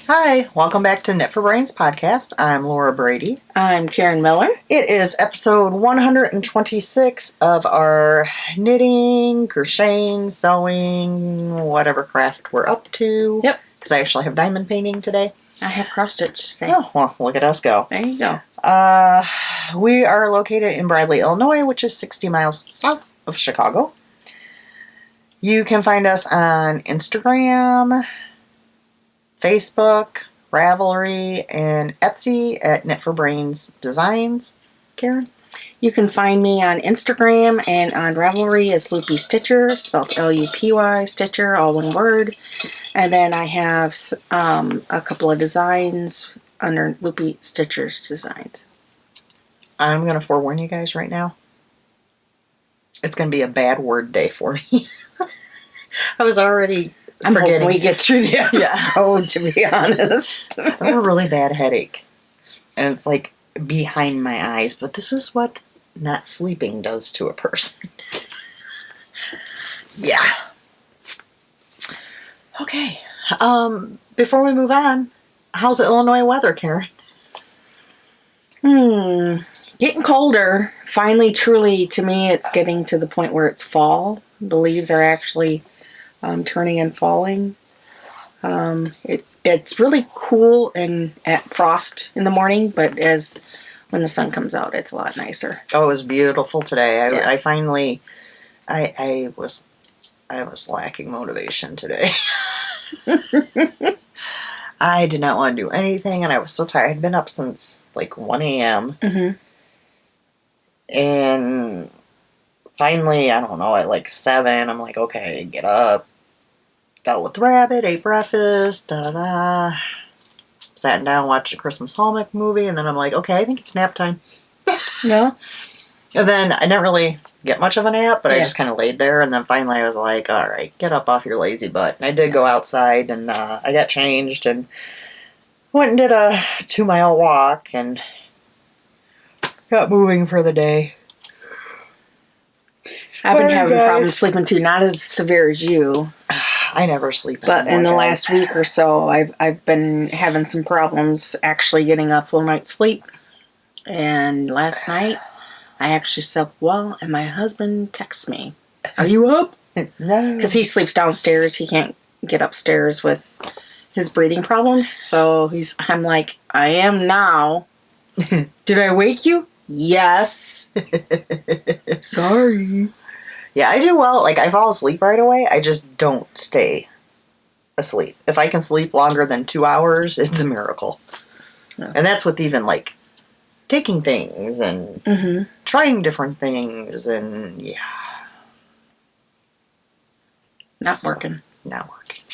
Hi, welcome back to Knit for Brains podcast. I'm Laura Brady. I'm Karen Miller. It is episode 126 of our knitting, crocheting, sewing, whatever craft we're up to. Yep. Because I actually have diamond painting today. I have cross stitch today. Oh, well, look at us go. There you go. We are located in Bradley, Illinois, which is 60 miles south of Chicago. You can find us on Instagram, Facebook, Ravelry, and Etsy at Knit for Brains Designs. Karen? You can find me on Instagram and on Ravelry as Loopy Stitcher, spelled L-U-P-Y, Stitcher, all one word. And then I have a couple of designs under Loopy Stitcher's designs. I'm going to forewarn you guys right now. It's going to be a bad word day for me. I was already forgetting. Hoping we get through the episode, to be honest. I have a really bad headache. And it's like behind my eyes. But this is what not sleeping does to a person. Yeah. Okay. Before we move on, how's the Illinois weather, Karen? Getting colder. Finally, truly, to me, it's getting to the point where it's fall. The leaves are actually turning and falling. It's really cool and at frost in the morning, but when the sun comes out, it's a lot nicer. Oh, it was beautiful today. Yeah. I was lacking motivation today. I did not want to do anything, and I was so tired. I had been up since like 1 a.m. Mm-hmm. And finally, I don't know, at like 7, I'm like, okay, get up. Dealt with the rabbit, ate breakfast, da-da-da. Sat down, watched a Christmas Hallmark movie, and then I'm like, okay, I think it's nap time. No? And then I didn't really get much of a nap, but I just kind of laid there, and then finally I was like, all right, get up off your lazy butt. And I did go outside, and I got changed, and went and did a 2-mile walk, and got moving for the day. I've been having problems sleeping too, not as severe as you. I never sleep But anymore, in the guys. last week or so, I've been having some problems actually getting a full night's sleep. And last night, I actually slept well, and my husband texts me, "Are you up?" No. Because he sleeps downstairs. He can't get upstairs with his breathing problems. So I'm like, "I am now." "Did I wake you?" "Yes." "Sorry." Yeah, I do well. Like, I fall asleep right away. I just don't stay asleep. If I can sleep longer than 2 hours, it's a miracle. Yeah. And that's with even, like, taking things and trying different things and, yeah. Not working. Not working.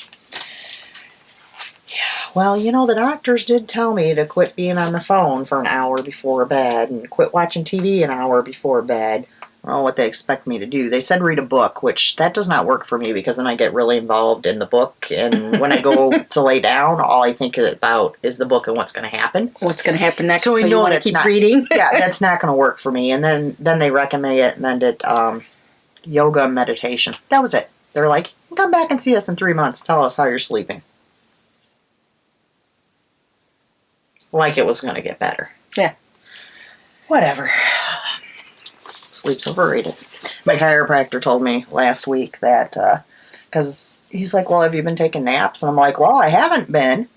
Yeah, well, the doctors did tell me to quit being on the phone for an hour before bed and quit watching TV an hour before bed. Well, what they expect me to do. They said read a book, which that does not work for me because then I get really involved in the book. And when I go to lay down, all I think about is the book and what's going to happen. What's going to happen next? So we know want to keep reading. Yeah, that's not going to work for me. And then they recommended yoga and meditation. That was it. They're like, come back and see us in 3 months. Tell us how you're sleeping. Like it was going to get better. Yeah. Whatever. Sleep's overrated. My chiropractor told me last week that, because he's like, well, have you been taking naps? And I'm like, well, I haven't been,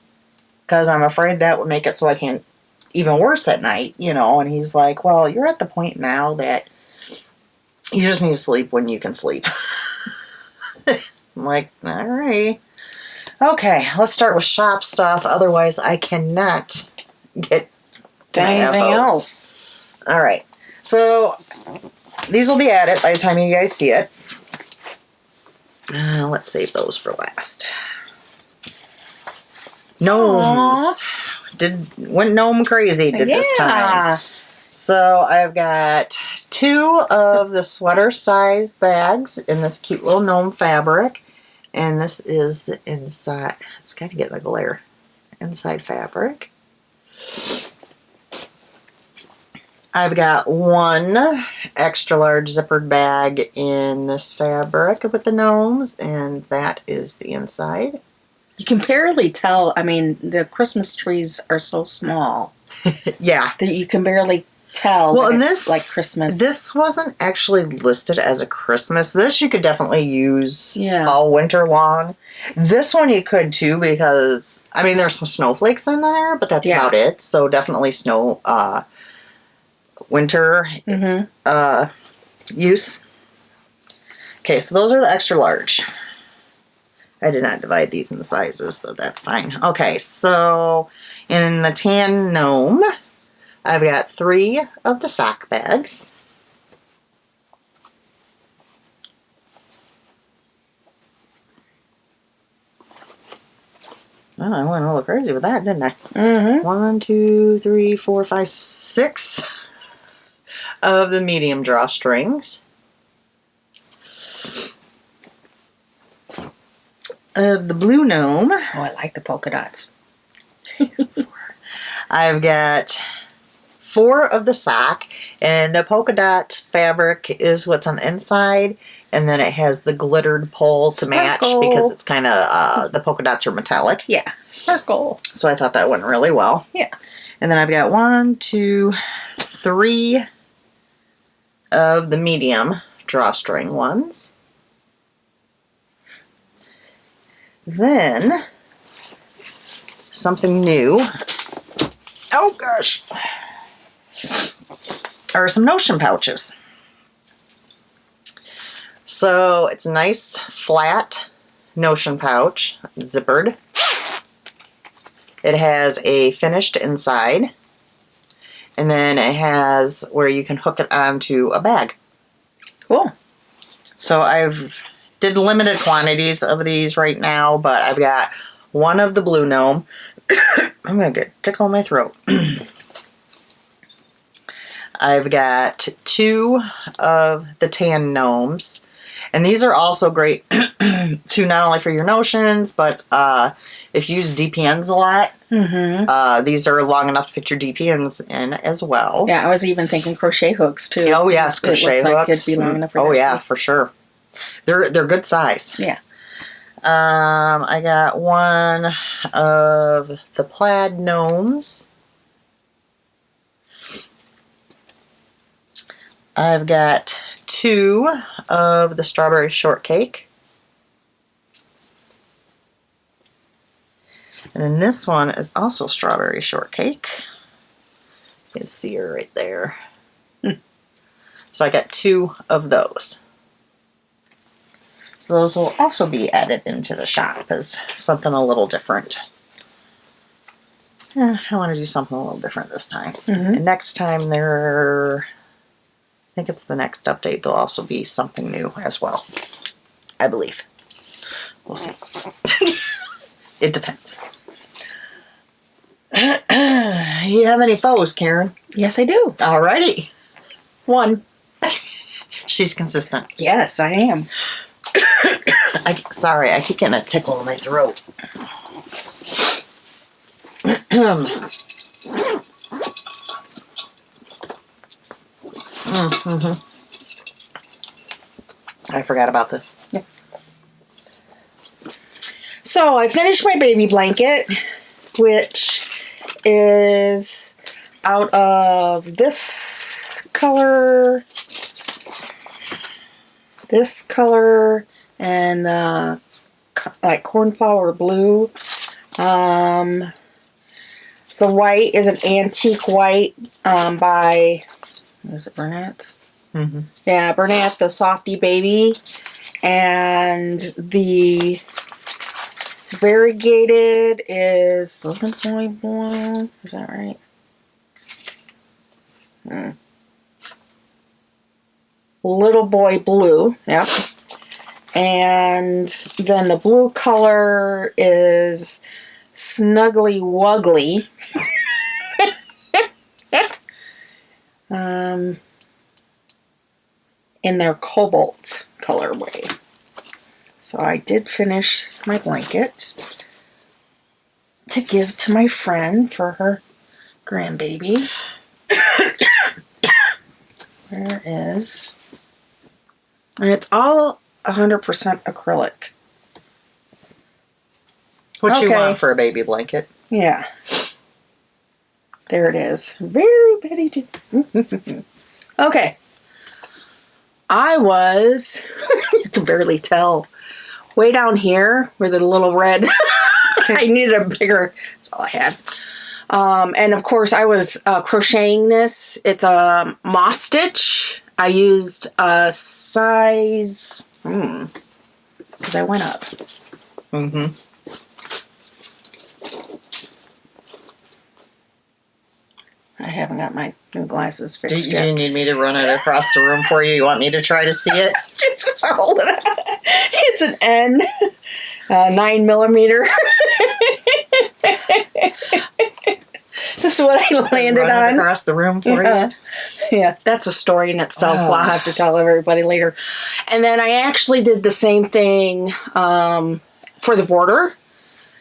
because I'm afraid that would make it so I can't, even worse at night, and he's like, well, you're at the point now that you just need to sleep when you can sleep. I'm like, all right. Okay, let's start with shop stuff, otherwise I cannot get to anything else. All right. So, these will be added by the time you guys see it. Let's save those for last. Gnomes. Went gnome crazy this time. So, I've got 2 of the sweater size bags in this cute little gnome fabric. And this is the inside. It's got to get a glare. Inside fabric. I've got 1 extra large zippered bag in this fabric with the gnomes, and that is the inside. You can barely tell. I mean, the Christmas trees are so small Yeah. that you can barely tell. Well, that and it's like Christmas. This wasn't actually listed as a Christmas. This you could definitely use all winter long. This one you could too because, I mean, there's some snowflakes in there, but that's about it. So definitely winter use. Okay, so those are the extra large. I did not divide these in the sizes, but that's fine. Okay, so in the tan gnome, I've got 3 of the sock bags. Oh, I went a little crazy with that, didn't I? Mm-hmm. 1, 2, 3, 4, 5, 6 of the medium drawstrings. The blue gnome. Oh, I like the polka dots. I've got 4 of the sock, and the polka dot fabric is what's on the inside, and then it has the glittered pole to match because it's kind of, the polka dots are metallic. Yeah, sparkle. So I thought that went really well. Yeah. And then I've got 1, 2, 3 of the medium drawstring ones. Then, something new. Oh gosh. Are some notion pouches. So it's a nice flat notion pouch, zippered. It has a finished inside, and then it has where you can hook it onto a bag. Cool. So I've did limited quantities of these right now, but I've got 1 of the blue gnome. I'm gonna get tickle in my throat. I've got 2 of the tan gnomes, and these are also great to not only for your notions, but if you use DPNs a lot, these are long enough to fit your DPNs in as well. Yeah, I was even thinking crochet hooks too. Oh yes, crochet hooks. Like it'd be long enough for that yeah, too. for sure. They're good size. Yeah. I got 1 of the plaid gnomes. I've got 2 of the strawberry shortcake. And then this one is also strawberry shortcake. You can see her right there. So I got 2 of those. So those will also be added into the shop as something a little different. I want to do something a little different this time. And next time I think it's the next update, there'll also be something new as well. I believe. We'll see. It depends. You have any foes, Karen? Yes, I do. Alrighty. 1. She's consistent. Yes, I am. Sorry, I keep getting a tickle in my throat. I forgot about this. Yeah. So I finished my baby blanket, which is out of this color, and the like cornflower blue. The white is an antique white by, is it Burnett? Yeah, Burnett, the Softy Baby. And the variegated is Little Boy Blue. Is that right? Little Boy Blue, yep. And then the blue color is Snuggly Wuggly. In their cobalt colorway. So I did finish my blanket to give to my friend for her grandbaby. There is, and it's all 100% acrylic. What you Okay. want for a baby blanket? Yeah. There it is. Very Betty too. Okay. I was, you can barely tell, way down here where the little red, I needed a bigger, that's all I had. And of course I was crocheting this. It's a moss stitch. I used a size, because I went up. Mm-hmm. I haven't got my new glasses Do fixed yet. you need me to run it across the room for you? You want me to try to see it? Just hold it up. It's an N, 9mm. This is what I landed Run it on. across the room for you? Yeah, that's a story in itself. Oh. I'll have to tell everybody later. And then I actually did the same thing for the border.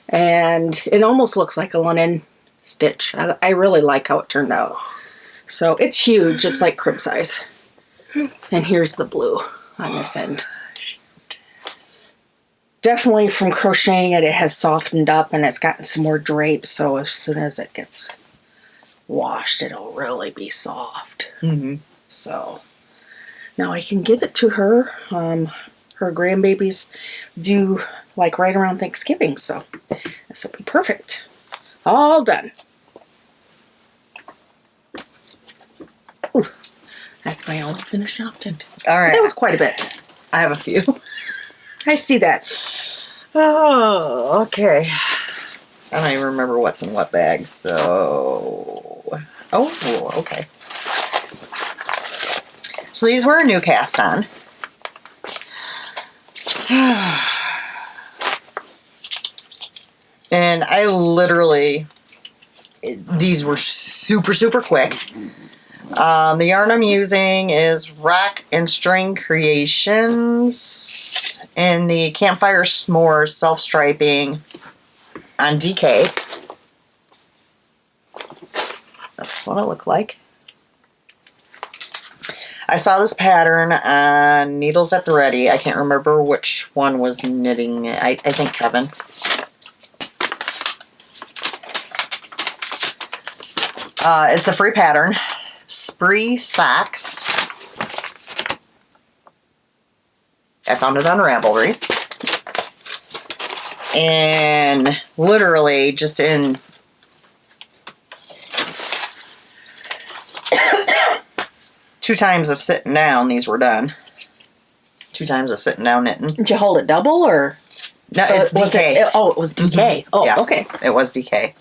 And it almost looks like a linen stitch. I really like how it turned out. So it's huge. It's like crib size. And here's the blue on this end. Definitely from crocheting it, it has softened up and it's gotten some more drape. So as soon as it gets washed, it'll really be soft. Mm-hmm. So now I can give it to her. Her grandbabies do like right around Thanksgiving. So this will be perfect. All done. Ooh, that's my only finished object. All right. That was quite a bit. I have a few. I see that. Oh, okay. I don't even remember what's in what bag, so... Oh, okay. So these were a new cast on. And I literally... These were super, super quick. The yarn I'm using is Rock and String Creations in the Campfire S'mores self-striping on DK. That's what it looked like. I saw this pattern on Needles at the Ready. I can't remember which one was knitting. I think Kevin. It's a free pattern. Spree Socks. I found it on Ravelry. And literally just in 2 times of sitting down, these were done. 2 times of sitting down knitting. Did you hold it double or? No, it's DK. It was DK. Mm-hmm. Oh, Yeah, okay. it was DK.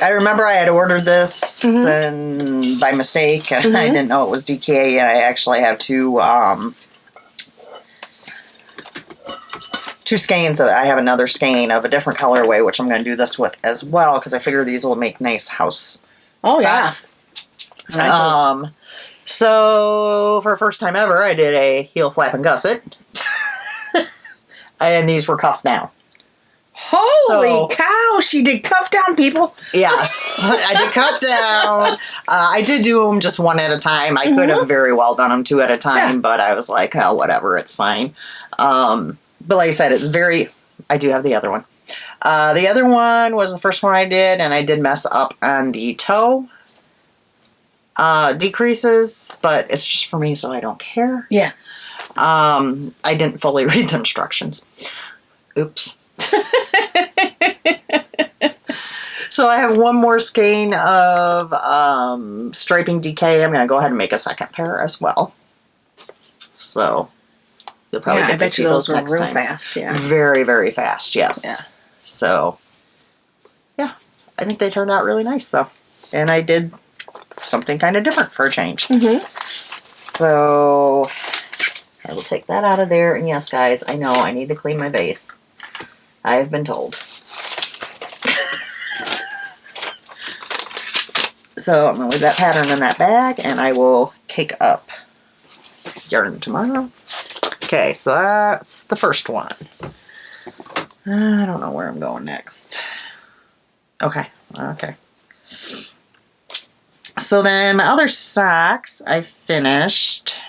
I remember I had ordered this and by mistake. I didn't know it was DK, and I actually have two skeins. I have another skein of a different colorway, which I'm going to do this with as well because I figure these will make nice house socks. Yeah. So for the first time ever, I did a heel flap and gusset, and these were cuffed down. Holy cow! She did cuff down, people. Yes, I did cuff down. I did do them just one at a time. I could have very well done them 2 at a time, but I was like, oh, whatever, it's fine. But like I said, it's very... I do have the other one. The other one was the first one I did, and I did mess up on the toe decreases, but it's just for me, so I don't care. Yeah. I didn't fully read the instructions. Oops. So I have one more skein of striping DK. I'm going to go ahead and make a second pair as well. So you'll probably get to see those next real time. fast. Yeah. Very, very fast. Yes. Yeah. So yeah, I think they turned out really nice though, and I did something kind of different for a change. So I will take that out of there. And yes, guys, I know I need to clean my base. I have been told. So I'm going to leave that pattern in that bag, and I will cake up yarn tomorrow. Okay, so that's the first one. I don't know where I'm going next. Okay. So then my other socks I finished.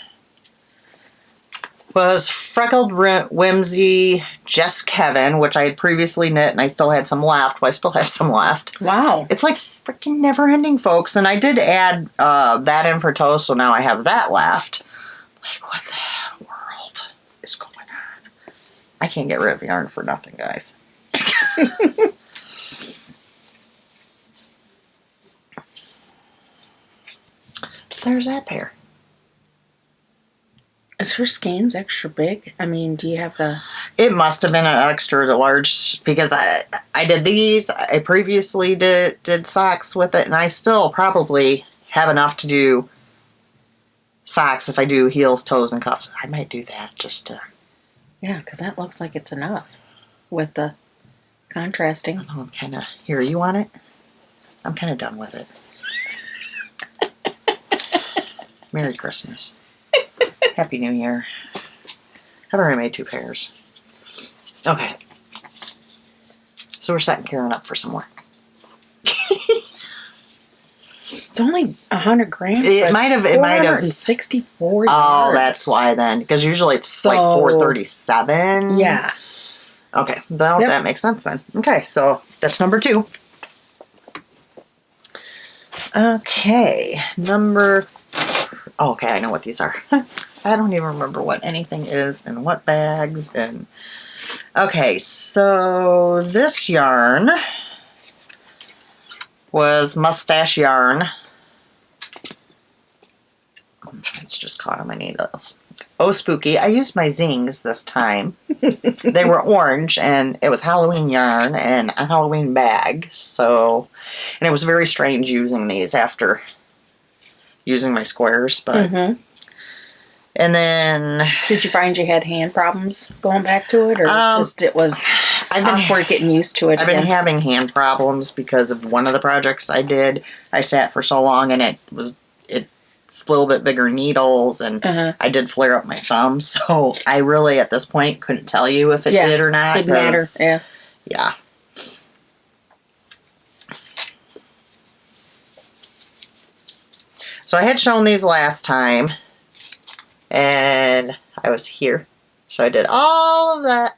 was Freckled Whimsy Jess Kevin, which I had previously knit, and I still had some left. Well, I still have some left. Wow. It's like freaking never ending, folks. And I did add that in for toast, so now I have that left. Like, what the world is going on? I can't get rid of yarn for nothing, guys. So there's that pair. Is her skeins extra big? I mean, do you have the... It must have been an extra large because I did these. I previously did socks with it, and I still probably have enough to do socks if I do heels, toes, and cuffs. I might do that just to... Yeah, because that looks like it's enough with the contrasting. I'm kind of... Here, you want it? I'm kind of done with it. Merry Christmas. Happy New Year. I've already made 2 pairs. Okay. So we're setting Karen up for some more. It's only 100 grams. It might have. 464 yards. Oh, that's why then. Because usually it's like 437. Yeah. Okay. Well, that makes sense then. Okay, so that's number 2. Okay. Number... Oh, okay, I know what these are. I don't even remember what anything is and what bags and... Okay, so this yarn was Mustache Yarn. It's just caught on my needles. Oh, spooky. I used my zings this time. They were orange, and it was Halloween yarn and a Halloween bag. So, and it was very strange using these after using my squares, but... Mm-hmm. And then... Did you find you had hand problems going back to it? Or it was awkward getting used to it I've been having hand problems because of one of the projects I did. I sat for so long, and it's a little bit bigger needles, and I did flare up my thumb. So I really, at this point, couldn't tell you if it did or not. Didn't matter, yeah. Yeah. So I had shown these last time, and I was here. So I did all of that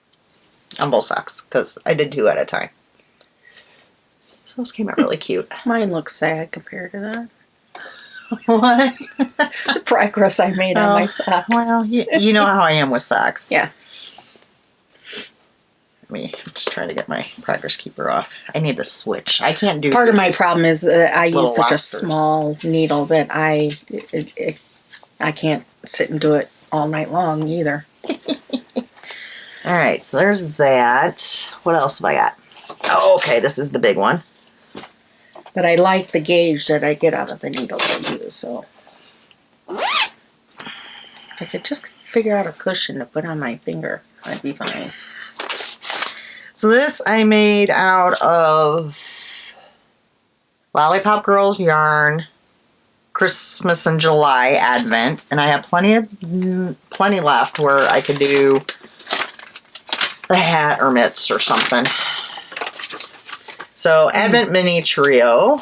on both socks, because I did 2 at a time. So those came out really cute. Mine looks sad compared to that. What? The progress I made on my socks. Well, you know how I am with socks. Yeah. I'm just trying to get my progress keeper off. I need to switch. I can't do Part of my problem is I use such lobsters. a small needle that I can't sit and do it all night long either. All right, so there's that. What else have I got? Oh, okay, this is the big one. But I like the gauge that I get out of the needle I use, so. If I could just figure out a cushion to put on my finger, I'd be fine. So this I made out of Lollipop Girls yarn, Christmas and July Advent, and I have plenty left where I could do the hat or mitts or something. So Advent Mini Trio.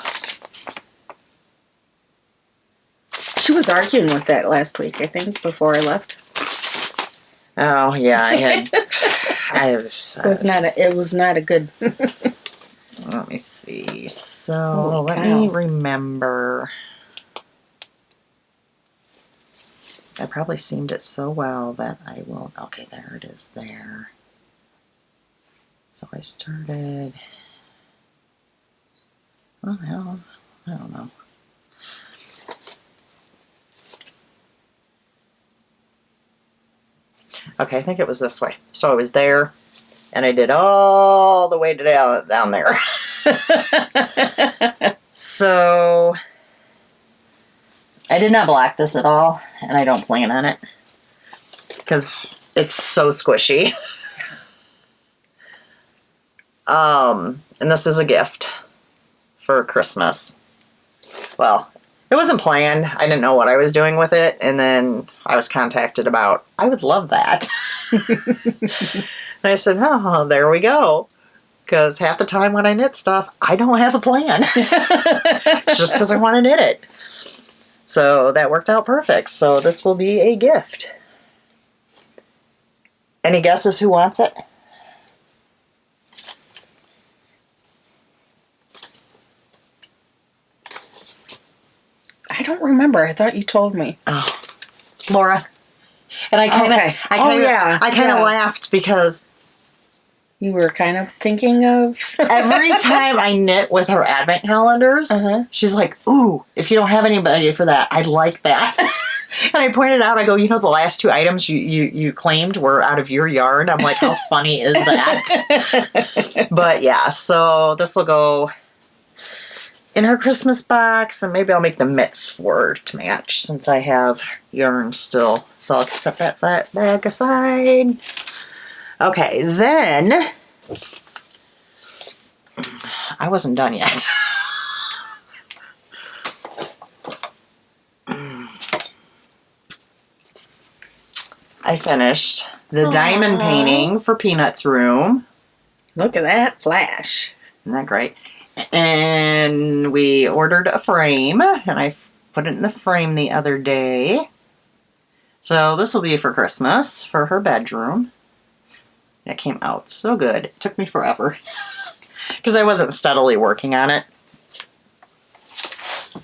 She was arguing with that last week, I think, before I left. Oh yeah, I had. It was not a good. Let me see. So let me remember. I probably seamed it so well that I will. Okay, there it is. There. So I started. Well, hell, I don't know. Okay, I think it was this way. So I was there, and I did all the way down there. So I did not block this at all, and I don't plan on it because it's so squishy. And this is a gift for Christmas. Well, it wasn't planned. I didn't know what I was doing with it. And then I was contacted about, I would love that. And I said, oh, there we go. Because half the time when I knit stuff, I don't have a plan. It's just because I want to knit it. So that worked out perfect. So this will be a gift. Any guesses who wants it? I don't remember. I thought you told me. Oh, Laura. And I kind of, Okay. I kind of laughed because You were kind of thinking of... every time I knit with her advent calendars, she's like, ooh, if you don't have anybody for that, I'd like that. And I pointed out, I go, you know, the last 2 items you claimed were out of your yard. I'm like, how funny is that? But yeah, so this will go in her Christmas box, and maybe I'll make the mitts for her to match since I have yarn still. So I'll set that bag aside. Okay, then I wasn't done yet. I finished the diamond painting for Peanut's room. Look at that flash. Isn't that great? And we ordered a frame, and I put it in the frame the other day. So this will be for Christmas, for her bedroom. It came out so good. It took me forever because I wasn't steadily working on it.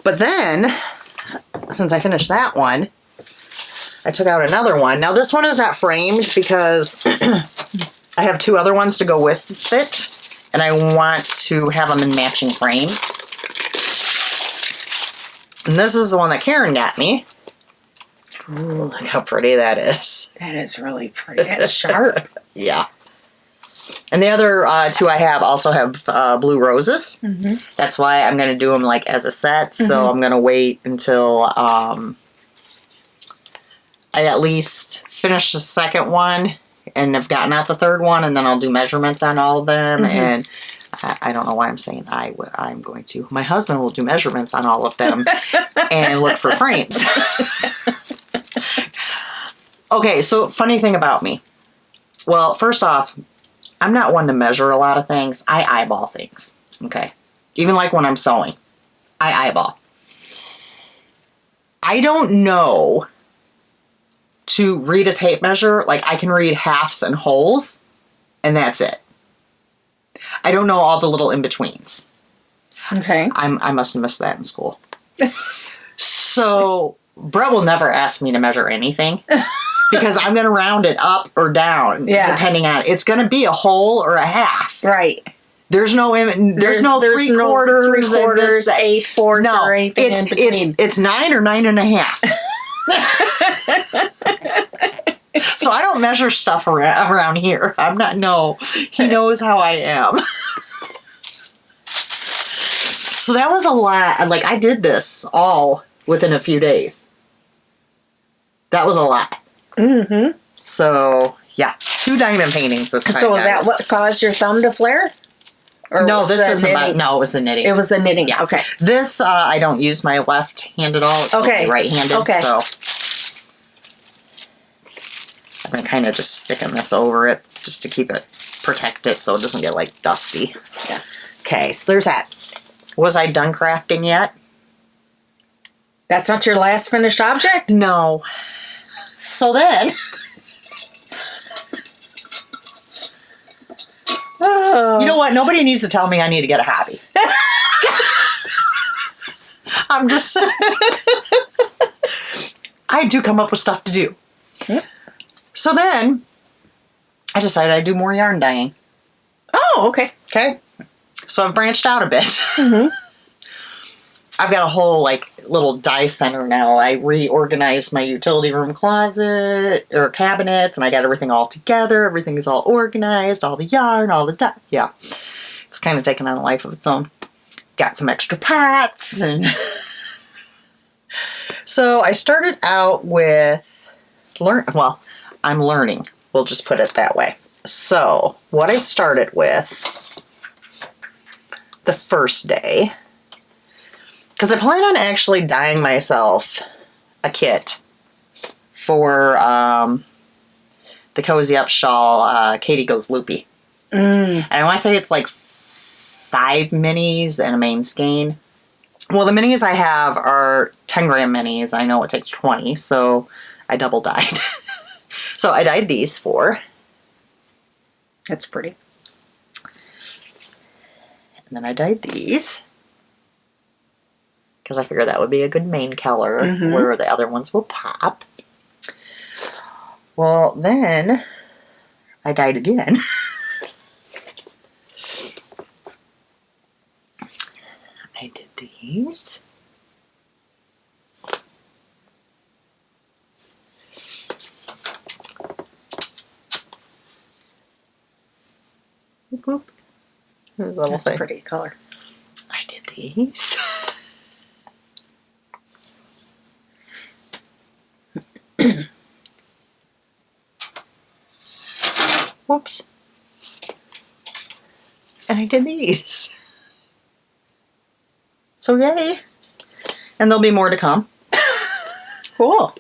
But then, since I finished that one, I took out another one. Now this one is not framed because I have 2 other ones to go with it, and I want to have them in matching frames. And this is the one that Karen got me. Ooh, look how pretty that is. That is really pretty. That's sharp. Yeah. And the other 2 I have also have blue roses. Mm-hmm. That's why I'm going to do them like as a set. Mm-hmm. So I'm going to wait until I at least finish the second one and have gotten out the third one, and then I'll do measurements on all of them. Mm-hmm. And I don't know why I'm saying I'm going to. My husband will do measurements on all of them and look for frames. Okay, so funny thing about me. Well, first off, I'm not one to measure a lot of things. I eyeball things, okay? Even like when I'm sewing, I eyeball. I don't know to read a tape measure. Like, I can read halves and wholes, and that's it. I don't know all the little in-betweens. Okay. I must have missed that in school. So, Brett will never ask me to measure anything. Because I'm going to round it up or down, depending on... It's going to be a whole or a half. Right. There's no 3/4, 3/4, 8/4, or anything in between. It's 9 or 9.5. So I don't measure stuff around here. I'm not... No. He knows how I am. So that was a lot. Like, I did this all within a few days. That was a lot. Mm-hmm. So, yeah. 2 diamond paintings this time, So is that what caused your thumb to flare? Or no, this isn't about... No, it was the knitting. It was the knitting. Yeah. Okay. This, I don't use my left hand at all. It's only right-handed. Okay. So, I've been kind of just sticking this over it just to keep it... Protect it so it doesn't get, like, dusty. Yeah. Okay, so there's that. Was I done crafting yet? That's not your last finished object? No. So then, you know what? Nobody needs to tell me I need to get a hobby. I'm just saying. I do come up with stuff to do. Yep. So then, I decided I'd do more yarn dyeing. Oh, okay. Okay. So I've branched out a bit. Mm-hmm. I've got a whole, like, little dye center now. I reorganized my utility room closet, or cabinets, and I got everything all together. Everything is all organized, all the yarn, all the dye. Yeah. It's kind of taken on a life of its own. Got some extra pots, and... So I started out with... I'm learning. We'll just put it that way. So, what I started with the first day... Because I plan on actually dyeing myself a kit for the Cozy Up shawl, Katie Goes Loopy. And I want to say it's like 5 minis and a main skein. Well, the minis I have are 10 gram minis. I know it takes 20, so I double dyed. So I dyed these 4. That's pretty. And then I dyed these. Because I figured that would be a good main color where the other ones will pop. Well, then I dyed again. I did these. Whoop, whoop. That's a pretty color. I did these. Whoops. And I did these. So yay. And there'll be more to come. Cool.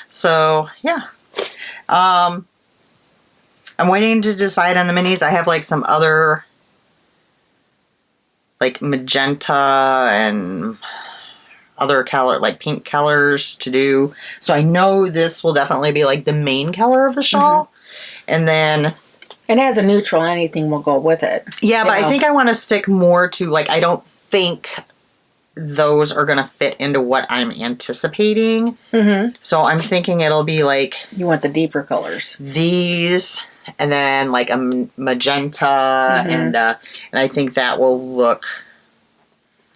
So yeah. I'm waiting to decide on the minis. I have like some other like magenta and other color, like pink colors to do. So I know this will definitely be like the main color of the shawl. And then... And as a neutral, anything will go with it. Yeah, but I think I want to stick more to, like, I don't think those are going to fit into what I'm anticipating. So I'm thinking it'll be like... You want the deeper colors. These, and then like a magenta, and I think that will look...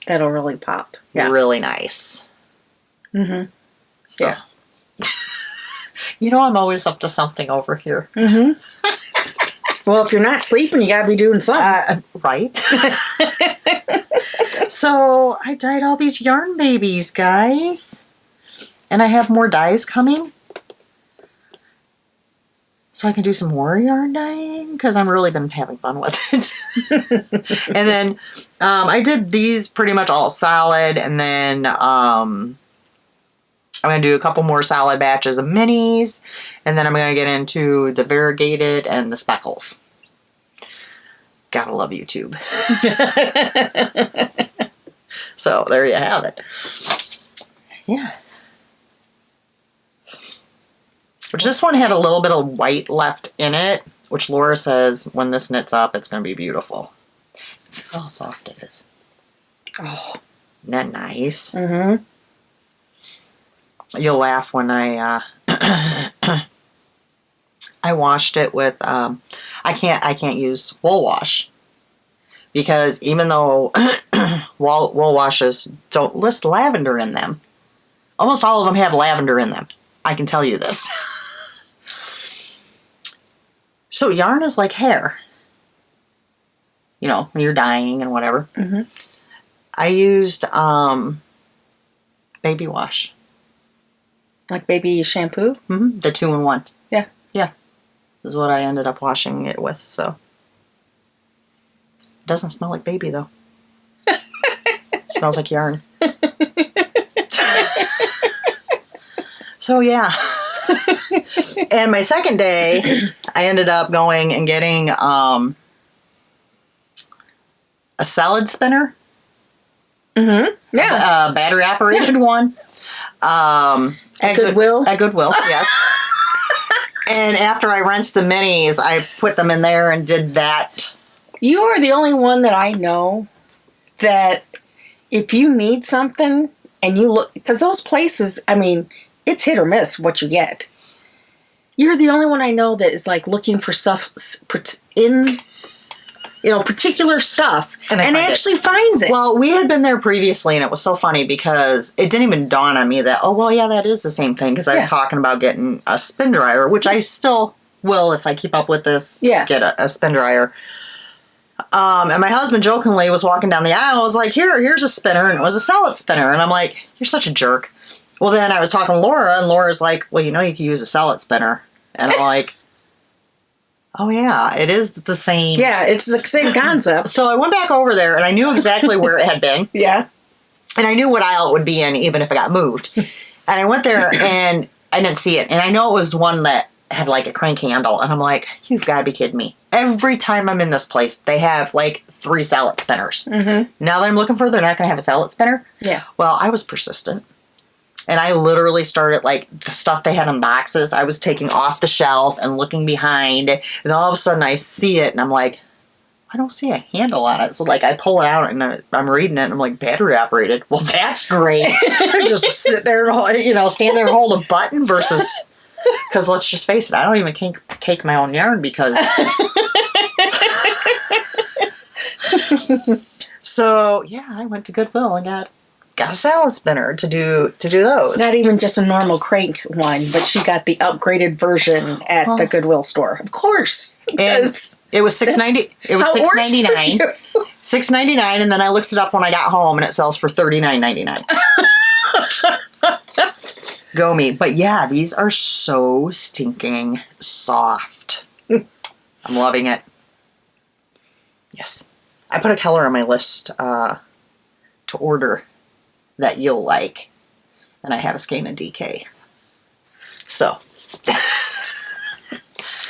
That'll really pop. Yeah. Really nice. So... Yeah. You know, I'm always up to something over here. Well, if you're not sleeping, you gotta be doing something. Right. So, I dyed all these yarn babies, guys. And I have more dyes coming. So I can do some more yarn dyeing, because I've really been having fun with it. And then, I did these pretty much all solid, and then, I'm going to do a couple more solid batches of minis, and then I'm going to get into the variegated and the speckles. Gotta love YouTube. So, there you have it. Yeah. Which this one had a little bit of white left in it, which Laura says when this knits up, it's going to be beautiful. Oh, how soft it is. Oh, isn't that nice? You'll laugh when I I washed it with I can't use wool wash, because even though wool washes don't list lavender in them, almost all of them have lavender in them. I can tell you this. So yarn is like hair, you know, when you're dyeing and whatever. I used baby wash. Like baby shampoo? The 2-in-1. Yeah. Yeah. This is what I ended up washing it with, so. It doesn't smell like baby, though. It smells like yarn. So, yeah. And my second day, I ended up going and getting a salad spinner. Yeah. A battery-operated one. At Goodwill? At Goodwill, yes. And after I rinsed the minis, I put them in there and did that. You are the only one that I know that if you need something and you look, because those places, I mean, it's hit or miss what you get. You're the only one I know that is like looking for stuff in, you know, particular stuff and actually finds it. Well, we had been there previously, and it was so funny because it didn't even dawn on me that, oh, well, yeah, that is the same thing, because I was talking about getting a spin dryer, which I still will if I keep up with this, get a spin dryer. And my husband jokingly was walking down the aisle. I was like, here's a spinner, and it was a salad spinner. And I'm like, you're such a jerk. Well, then I was talking to Laura, and Laura's like, well, you know, you can use a salad spinner. And I'm like, oh, yeah, it is the same. Yeah, it's the same concept. So I went back over there, and I knew exactly where it had been. Yeah. And I knew what aisle it would be in, even if it got moved. And I went there, and I didn't see it. And I know it was one that had, like, a crank handle. And I'm like, you've got to be kidding me. Every time I'm in this place, they have, like, 3 salad spinners. Now that I'm looking for, they're not going to have a salad spinner? Yeah. Well, I was persistent. And I literally started, like, the stuff they had in boxes, I was taking off the shelf and looking behind. And then all of a sudden I see it and I'm like, I don't see a handle on it. So, like, I pull it out and I'm reading it and I'm like, battery operated. Well, that's great. Just sit there and, stand there and hold a button versus, because let's just face it, I don't even cake my own yarn because. So, yeah, I went to Goodwill and got a salad spinner to do those. Not even just a normal crank one, but she got the upgraded version at the Goodwill store. Of course. And it was $6.90. It was $6.99. $6.99, and then I looked it up when I got home, and it sells for $39.99. Go me. But yeah, these are so stinking soft. I'm loving it. Yes. I put a color on my list to order that you'll like. And I have a skein of DK. So.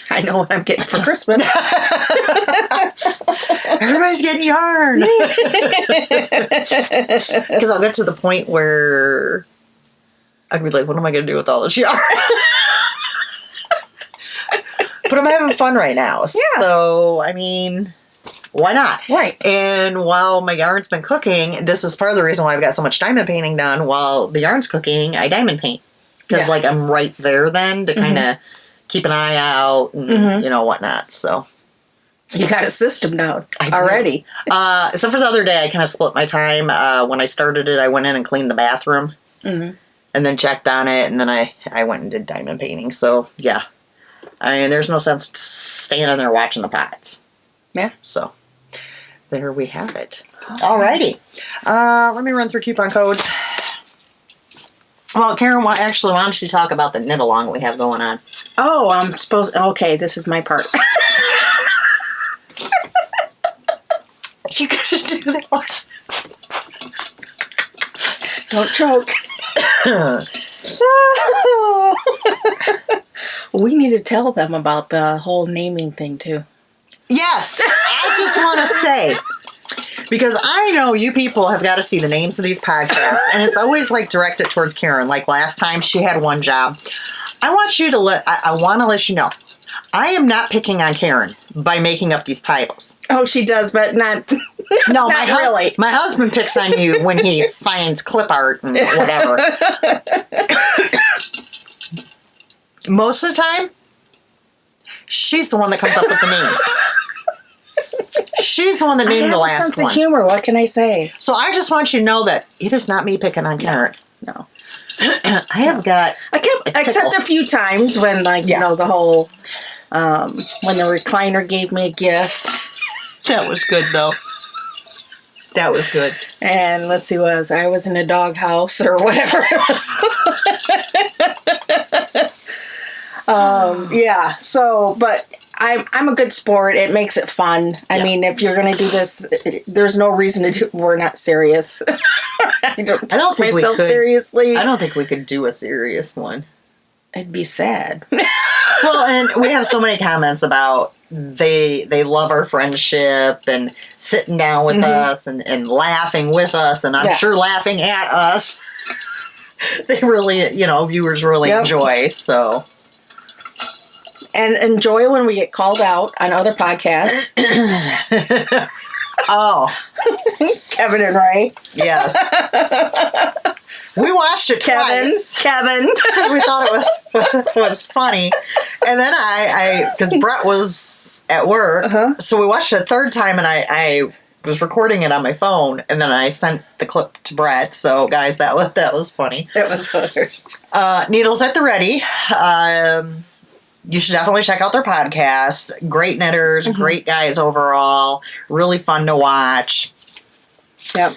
I know what I'm getting for Christmas. Everybody's getting yarn. Because I'll get to the point where I'd be like, what am I going to do with all this yarn? But I'm having fun right now. Yeah. So, I mean, why not? Right. And while my yarn's been cooking, this is part of the reason why I've got so much diamond painting done. While the yarn's cooking, I diamond paint. Because, like, I'm right there then to kind of keep an eye out and, whatnot. So. You got a system down already. So for the other day, I kind of split my time. When I started it, I went in and cleaned the bathroom. Mm-hmm. And then checked on it. And then I went and did diamond painting. So, yeah. I mean, there's no sense standing there watching the pots. Yeah. So, there we have it. Alrighty. Let me run through coupon codes. Well, Karen, why don't you talk about the knit along we have going on? Oh, I'm supposed. Okay, this is my part. You gotta do that one. Don't choke. We need to tell them about the whole naming thing too. Yes, I just want to say. Because I know you people have got to see the names of these podcasts, and it's always like directed towards Karen. Like last time, she had one job. I want you to I want to let you know, I am not picking on Karen by making up these titles. Oh, she does, but not. No, not really. My husband picks on you when he finds clip art and whatever. Most of the time, she's the one that comes up with the names. She's the one that named the last one. I have a sense of humor. What can I say? So I just want you to know that it is not me picking on Karen. No. I have got... Except a few times when, the whole... when the recliner gave me a gift. That was good, though. That was good. And let's see, I was in a doghouse or whatever it was. Yeah, so, but... I'm a good sport. It makes it fun. I mean, if you're going to do this, there's no reason to do. We're not serious. I don't take myself seriously. I don't think we could do a serious one. It'd be sad. Well, and we have so many comments about they love our friendship and sitting down with us and laughing with us, and I'm sure laughing at us. They really, viewers really enjoy. So. And enjoy when we get called out on other podcasts. Oh. Kevin and Ray. Yes. We watched it twice. Kevin. Because we thought it was funny. And then because Brett was at work, so we watched it a third time, and I was recording it on my phone, and then I sent the clip to Brett. So, guys, that was funny. It was hilarious. Needles at the Ready. You should definitely check out their podcast. Great knitters, great guys overall. Really fun to watch. Yep.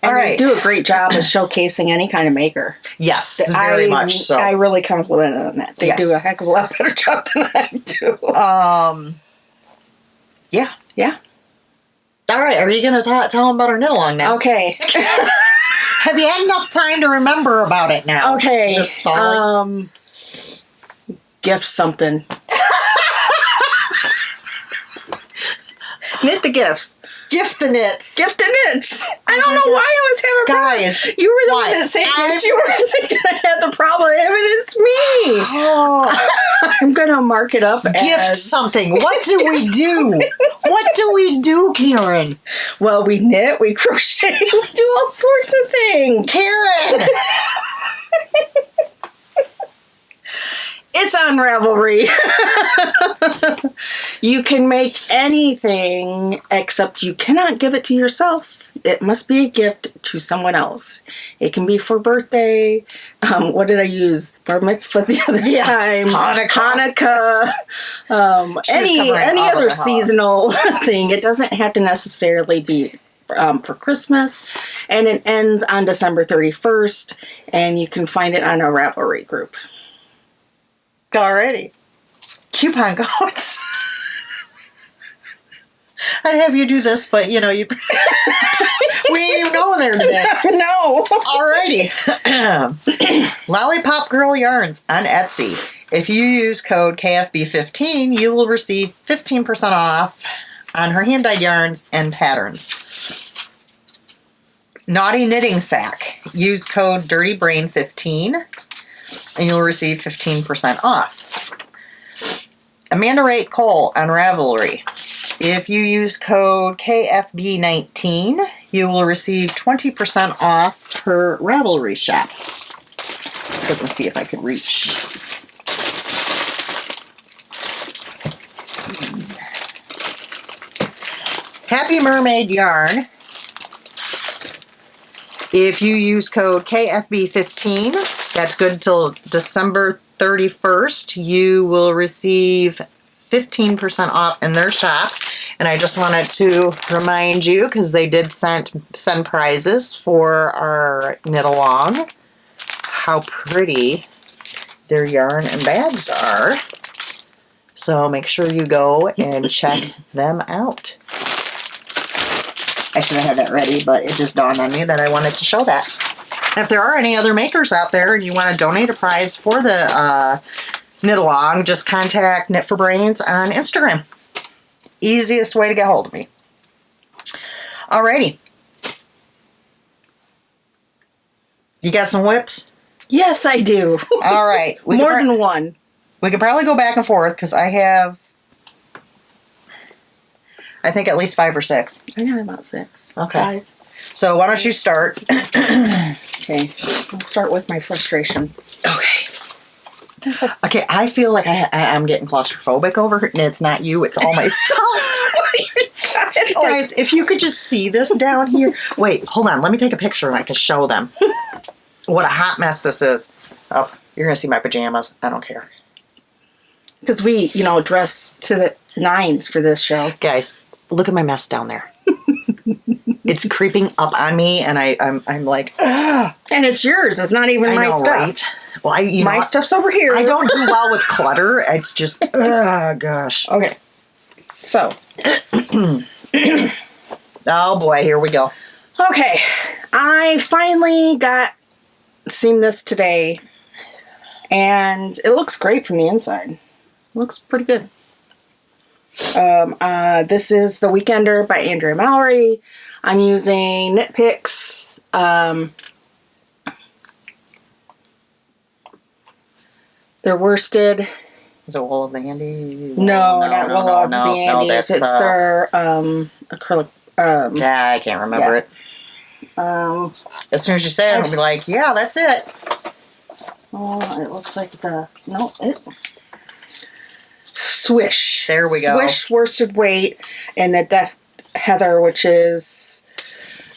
And they do a great job of showcasing any kind of maker. Yes, very much so. I really compliment them on that. They do a heck of a lot better job than I do. Yeah. Yeah. All right, are you going to tell them about our knit along now? Okay. Have you had enough time to remember about it now? Okay. Gift something. Knit the gifts. Gift the knits. Gift the knits. I don't know why I was having Guys, problems. You were the why? one that said that you were thinking I had the problem, and it's me. Oh, I'm gonna mark it up gift as something. What do we do? What do we do, Karen? well, we knit, we crochet, we do all sorts of things. Karen! It's on Ravelry. You can make anything except you cannot give it to yourself. It must be a gift to someone else. It can be for birthday. What did I use? Bar mitzvah the other time. Hanukkah. Any other seasonal thing. It doesn't have to necessarily be for Christmas. And it ends on December 31st. And you can find it on a Ravelry group. Already. Coupon codes. I'd have you do this, but you we ain't even going there today. No. Alrighty. Lollipop Girl Yarns on Etsy. If you use code KFB15, you will receive 15% off on her hand-dyed yarns and patterns. Naughty Knitting Sack. Use code DirtyBrain15 and you'll receive 15% off. Amanda Raitt Cole on Ravelry. If you use code KFB19, you will receive 20% off her Ravelry shop. So let me see if I can reach. Happy Mermaid Yarn. If you use code KFB15, that's good till December 31st, you will receive 15% off in their shop. And I just wanted to remind you, because they did send prizes for our knit along, how pretty their yarn and bags are. So make sure you go and check them out. I should have had that ready, but it just dawned on me that I wanted to show that. If there are any other makers out there and you want to donate a prize for the knit along, just contact Knit for Brains on Instagram. Easiest way to get hold of me. Alrighty. You got some whips? Yes, I do. All right. More than one. We can probably go back and forth because I have, I think, at least 5 or 6. I got about 6. Okay. 5. So why don't you start? Okay. I'll start with my frustration. Okay. Okay, I feel like I'm getting claustrophobic over here. And it's not you, it's all my stuff. Guys, if you could just see this down here. Wait, hold on. Let me take a picture and I can show them what a hot mess this is. Oh, you're going to see my pajamas. I don't care. Because we, dress to the nines for this show. Guys, look at my mess down there. It's creeping up on me, and I'm like, ugh. And it's yours. It's not even my stuff. Right? Well, my stuff's over here. I don't do well with clutter. It's just, oh gosh. Okay. So. Oh boy, here we go. Okay. I finally seen this today, and it looks great from the inside. Looks pretty good. This is The Weekender by Andrea Mallory. I'm using Knit Picks. They're worsted. Is it Wool of the Andes? No, not Wool of the Andes. It's their acrylic. Yeah, I can't remember it. As soon as you say it, I'll be like, yeah, that's it. Oh, it looks like Swish. There we go. Swish worsted weight and the Deft Heather, which is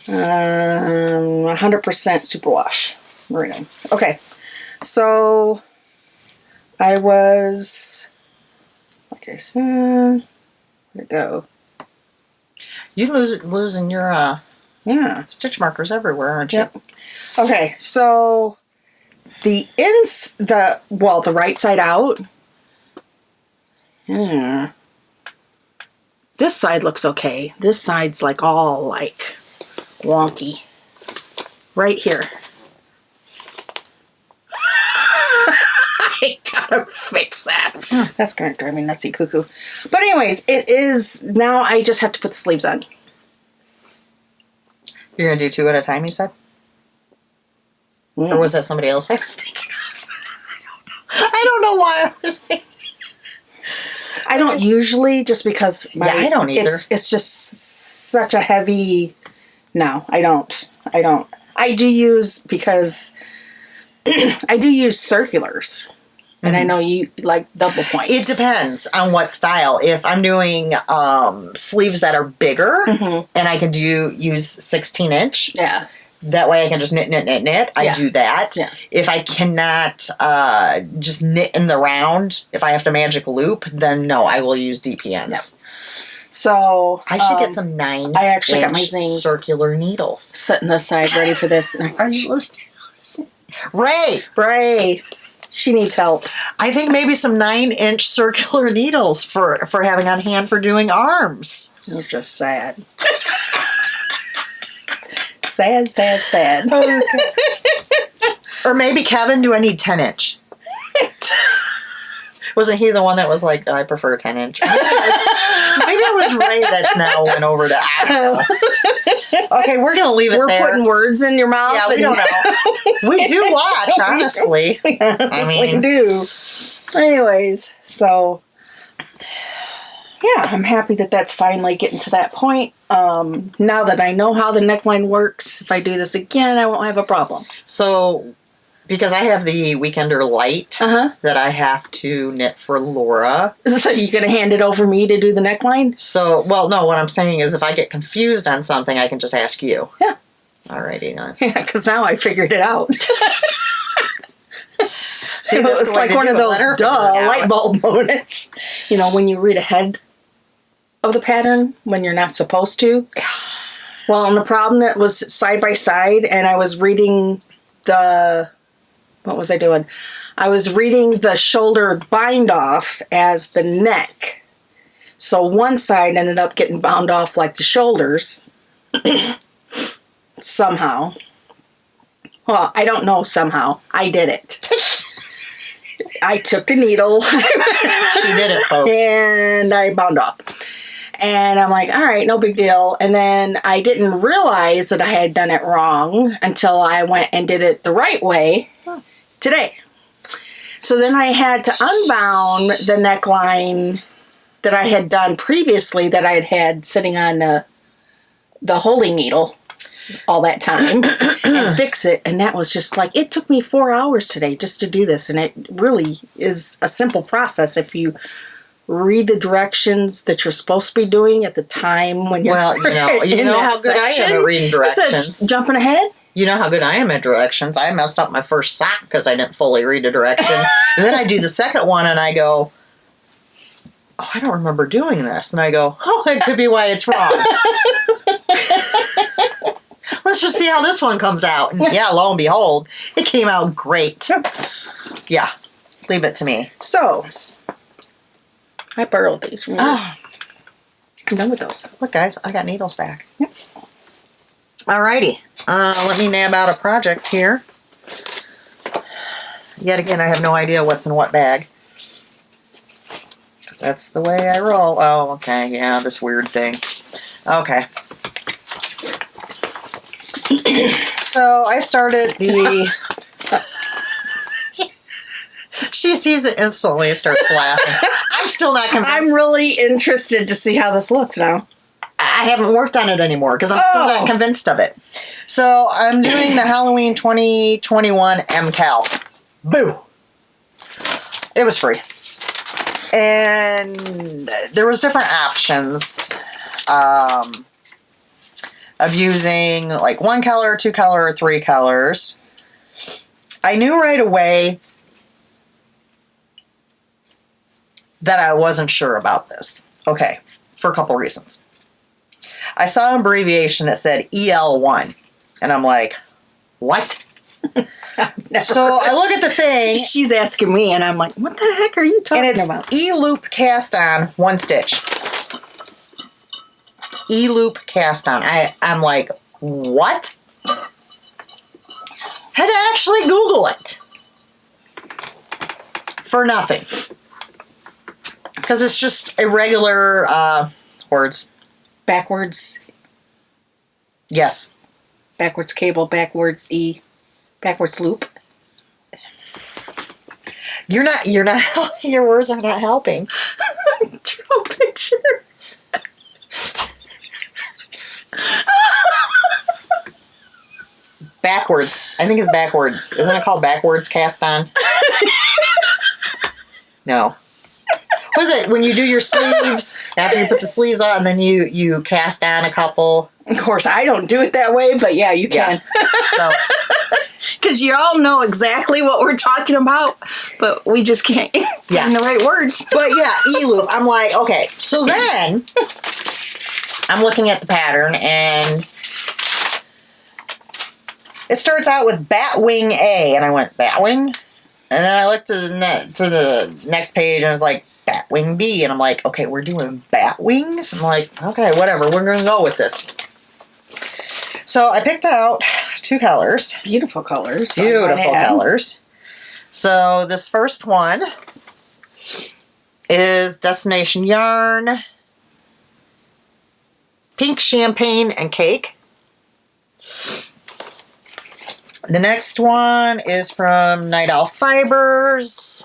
100% superwash merino. Okay, so I was, like I said, where'd it go? You losing your stitch markers everywhere, aren't you? Yep. Okay, so the right side out. Yeah. This side looks okay. This side's all wonky. Right here. I gotta fix that. That's gonna drive me nutsy cuckoo. But anyways, it is, now I just have to put the sleeves on. You're going to do 2 at a time, you said? Or was that somebody else I was thinking of? I don't know why I was thinking. I don't usually, just because I don't either. It's just such a heavy. No, I don't. I do use because I do use circulars, and I know you like double points. It depends on what style. If I'm doing sleeves that are bigger, and I can use 16-inch. Yeah. That way I can just knit. I do that. Yeah. If I cannot just knit in the round, if I have to magic loop, then no, I will use DPNs. Yep. So I should get some 9. I actually got my zings circular needles. setting aside ready for this. Are you listening? Ray, she needs help. I think maybe some 9-inch circular needles for having on hand for doing arms. You're just sad. Sad. Or maybe Kevin, do I need 10-inch? Wasn't he the one that was like, I prefer 10-inch? Maybe it was Ray that's now went over to, I don't know. Okay, we're going to leave it there. We're putting words in your mouth. Yeah, we don't know. We do watch, honestly. I mean, we do. Anyways, so yeah, I'm happy that that's finally getting to that point. Now that I know how the neckline works, if I do this again, I won't have a problem. So, because I have the Weekender Light that I have to knit for Laura. So you're going to hand it over me to do the neckline? So, well, no, what I'm saying is if I get confused on something, I can just ask you. Yeah. Alrighty, then. Yeah, because now I figured it out. See, it was like one of those light bulb moments. You know, when you read ahead of the pattern when you're not supposed to. Well, and the problem, it was side by side, and I was reading what was I doing? I was reading the shoulder bind off as the neck. So one side ended up getting bound off like the shoulders. Somehow. Well, I don't know somehow. I did it. I took the needle. She did it, folks. And I bound off. And I'm like, all right, no big deal. And then I didn't realize that I had done it wrong until I went and did it the right way today. So then I had to unbound the neckline that I had done previously that I had sitting on the holding needle all that time and fix it. And that was just like, it took me 4 hours today just to do this. And it really is a simple process if you read the directions that you're supposed to be doing at the time when you're you know how good I am at reading directions. Jumping ahead. You know how good I am at directions. I messed up my first sock because I didn't fully read a direction. And then I do the second one and I go, oh, I don't remember doing this. And I go, oh, it could be why it's wrong. Let's just see how this one comes out. And yeah, lo and behold, it came out great. Yeah, leave it to me. So, I borrowed these from you. I'm done with those. Look, guys, I got needles back. Yep. Alrighty. Let me nab out a project here. Yet again, I have no idea what's in what bag. That's the way I roll. Oh, okay. Yeah, this weird thing. Okay. So I started the... She sees it instantly and starts laughing. I'm still not convinced. I'm really interested to see how this looks now. I haven't worked on it anymore because I'm still not convinced of it. So I'm doing the Halloween 2021 MCal. Boo! It was free. And there was different options of using like 1 color, 2 color, or 3 colors. I knew right away that I wasn't sure about this. Okay, for a couple reasons. I saw an abbreviation that said EL1, and I'm like, what? So I look at the thing. She's asking me, and I'm like, what the heck are you talking about? Eloop Cast On 1 stitch. Eloop Cast On. I'm like, what? Had to actually Google it. For nothing. Because it's just irregular words. Backwards. Yes. Backwards cable, backwards E, backwards loop. You're not, your words are not helping. Draw a picture. Backwards. I think it's backwards. Isn't it called backwards cast on? No. Was it when you do your sleeves, after you put the sleeves on, and then you cast on a couple? Of course, I don't do it that way, but yeah, you can. So, Because you all know exactly what we're talking about, but we just can't find the right words. but yeah, Eloop. I'm like, okay. So then, I'm looking at the pattern, and it starts out with Batwing A, and I went, Batwing? And then I looked to the next page, and I was like, Batwing B, and I'm like, okay, we're doing Batwings? I'm like, okay, whatever, we're going to go with this. So I picked out 2 colors. Beautiful colors. Beautiful colors. So this first one is Destination Yarn, Pink Champagne and Cake. The next one is from Night Owl Fibers.